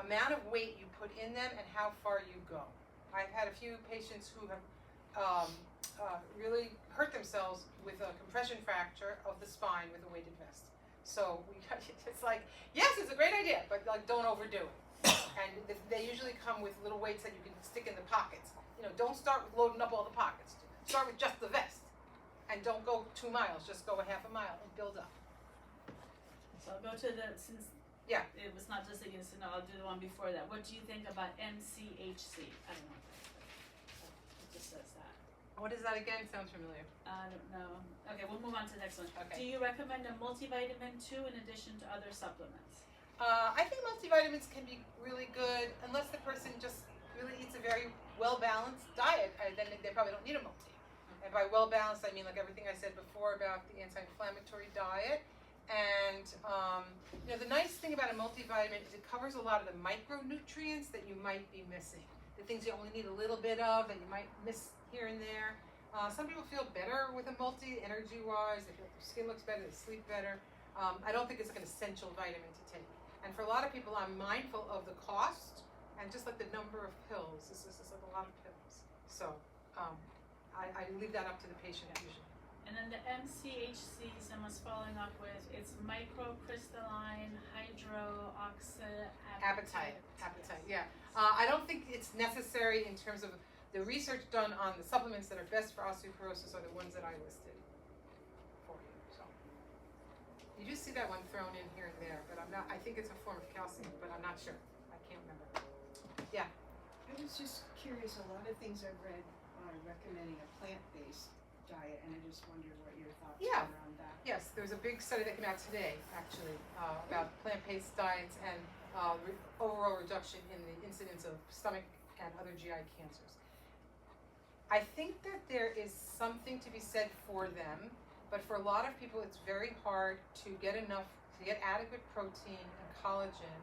amount of weight you put in them and how far you go. I've had a few patients who have really hurt themselves with a compression fracture of the spine with a weighted vest. So it's like, yes, it's a great idea, but like don't overdo it. And they usually come with little weights that you can stick in the pockets. Don't start with loading up all the pockets. Start with just the vest. And don't go 2 miles, just go a half a mile and build up. So I'll go to since Yeah. it was not just against I'll do the one before that. What do you think about MCHC? I don't know what that is. It just says that. What is that again? Sounds familiar. I don't know. Okay, we'll move on to the next one. Okay. Do you recommend a multivitamin too in addition to other supplements? I think multivitamins can be really good unless the person just really eats a very well-balanced diet. Then they probably don't need a multi. And by well balanced, I mean like everything I said before about the anti-inflammatory diet. And the nice thing about a multivitamin is it covers a lot of the micronutrients that you might be missing. The things you only need a little bit of that you might miss here and there. Some people feel better with a multi, energy-wise. They feel like their skin looks better, they sleep better. I don't think it's like an essential vitamin to take. And for a lot of people, I'm mindful of the cost and just like the number of pills. This is like a lot of pills. So I leave that up to the patient usually. And then the MCHC someone's following up with, it's microcrystalline hydroxyapatite. Appetite, yeah. I don't think it's necessary in terms of the research done on the supplements that are best for osteoporosis are the ones that I listed for you. So you do see that one thrown in here and there, but I think it's a form of calcium, but I'm not sure. I can't remember. Yeah. I was just curious, a lot of things I've read are recommending a plant-based diet, and I just wondered what your thoughts Yeah. were around that. Yes, there's a big study that came out today, actually, about plant-based diets and overall reduction in the incidence of stomach and other GI cancers. I think that there is something to be said for them, but for a lot of people it's very hard to get adequate protein and collagen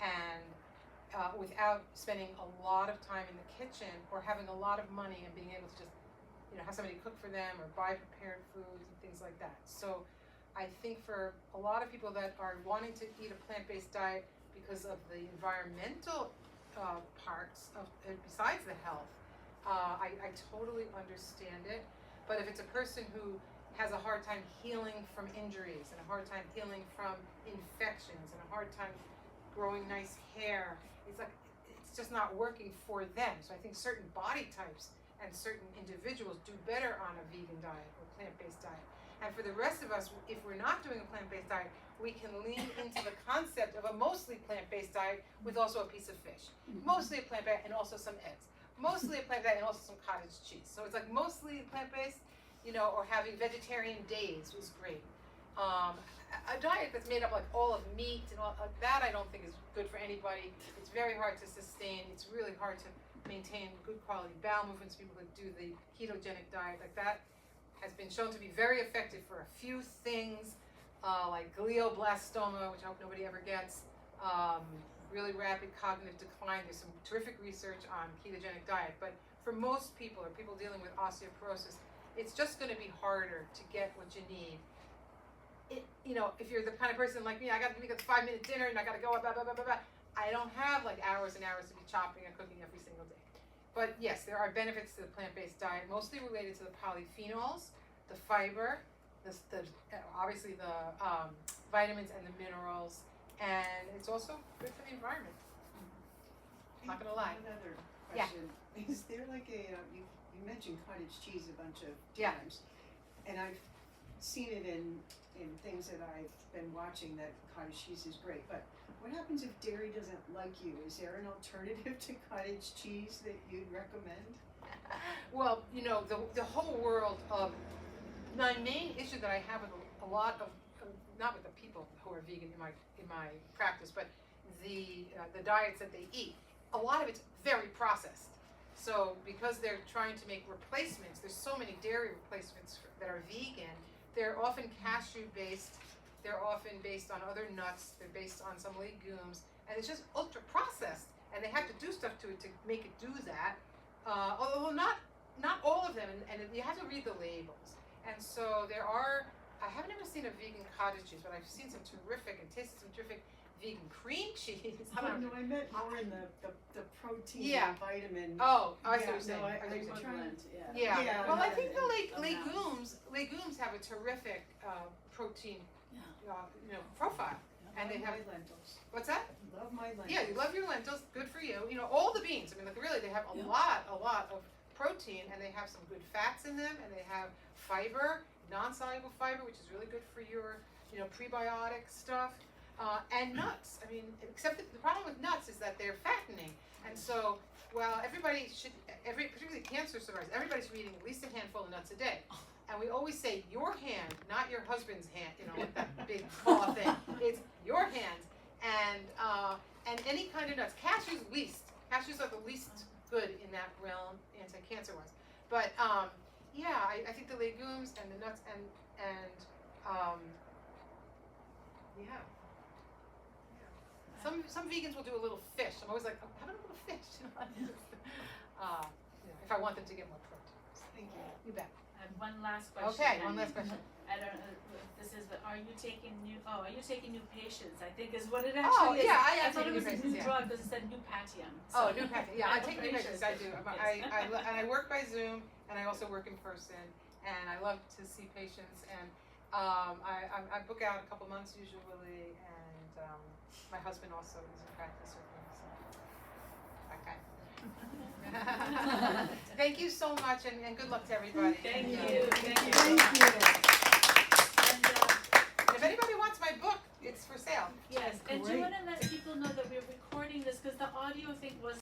and without spending a lot of time in the kitchen or having a lot of money and being able to just have somebody cook for them or buy prepared foods and things like that. So I think for a lot of people that are wanting to eat a plant-based diet because of the environmental parts of besides the health, I totally understand it. But if it's a person who has a hard time healing from injuries and a hard time healing from infections and a hard time growing nice hair, it's just not working for them. So I think certain body types and certain individuals do better on a vegan diet or plant-based diet. And for the rest of us, if we're not doing a plant-based diet, we can lean into the concept of a mostly plant-based diet with also a piece of fish. Mostly a plant-based and also some eggs. Mostly a plant-based and also some cottage cheese. So it's like mostly plant-based, or having vegetarian days was great. A diet that's made up like all of meat and all that I don't think is good for anybody. It's very hard to sustain. It's really hard to maintain good quality bowel movements. People that do the ketogenic diet like that has been shown to be very effective for a few things, like glioblastoma, which I hope nobody ever gets, really rapid cognitive decline. There's some terrific research on ketogenic diet, but for most people or people dealing with osteoporosis, it's just going to be harder to get what you need. If you're the kind of person like me, I got to make a 5-minute dinner and I got to go blah, blah, blah, blah, blah. I don't have like hours and hours to be chopping and cooking every single day. But yes, there are benefits to the plant-based diet, mostly related to the polyphenols, the fiber, obviously the vitamins and the minerals, and it's also good for the environment. Not gonna lie. One other Yeah. question. Is there like you mentioned cottage cheese a bunch of Yeah. times, and I've seen it in things that I've been watching that cottage cheese is great, but what happens if dairy doesn't like you? Is there an alternative to cottage cheese that you'd recommend? Well, the whole world of my main issue that I have with a lot of, not with the people who are vegan in my practice, but the diets that they eat, a lot of it's very processed. So because they're trying to make replacements, there's so many dairy replacements that are vegan. They're often cashew based. They're often based on other nuts. They're based on some legumes, and it's just ultra processed. And they have to do stuff to it to make it do that. Although not all of them, and you have to read the labels. And so I haven't ever seen a vegan cottage cheese, but I've seen some terrific and tasted some terrific vegan cream cheese. No, I meant more in the protein Yeah. and vitamin. Oh, I see Yeah, what you're saying. no, I see what you're saying. Equivalent, yeah. Yeah. Yeah, Well, I yeah, think the amounts. legumes have a terrific protein, Yeah. profile. And they Love have my lentils. what's that? Love my lentils. Yeah, you love your lentils. Good for you. All the beans. I mean, like really, they have a Yeah. lot of protein, and they have some good fats in them, and they have fiber, non-soluble fiber, which is really good for your, prebiotic stuff, and nuts. I mean, except the problem with nuts is that they're fattening, and so while particularly cancer survivors, everybody should be eating at least a handful of nuts a day. And we always say your hand, not your husband's hand, like that big claw thing. It's your hand, and any kind of nuts. Cashews least. Cashews are the least good in that realm, anti-cancer wise. But yeah, I think the legumes and the nuts and yeah. Some vegans will do a little fish. I'm always like, oh, have a little fish, you know, if I want them to get more protein. Thank you. You bet. I have one last question. Okay, and one last question. I don't know if this is, but are you taking new patients? I think is what it Oh, actually is. yeah, I am thought taking it was new a new patients, yeah. drug because it said new Patium. Oh, new patent. Yeah, I take new patients. patients. I do. And I work by Zoom, and I also work in person, and I love to see patients. And I book out a couple months usually, and my husband also is in practice with me. So, okay. Thank you so much, and good luck to everybody. Thank And, you. Thank you. Thank you. And, if anybody wants my book, it's for sale. yes, and do you Great. want to let people know that we're recording this because the audio thing was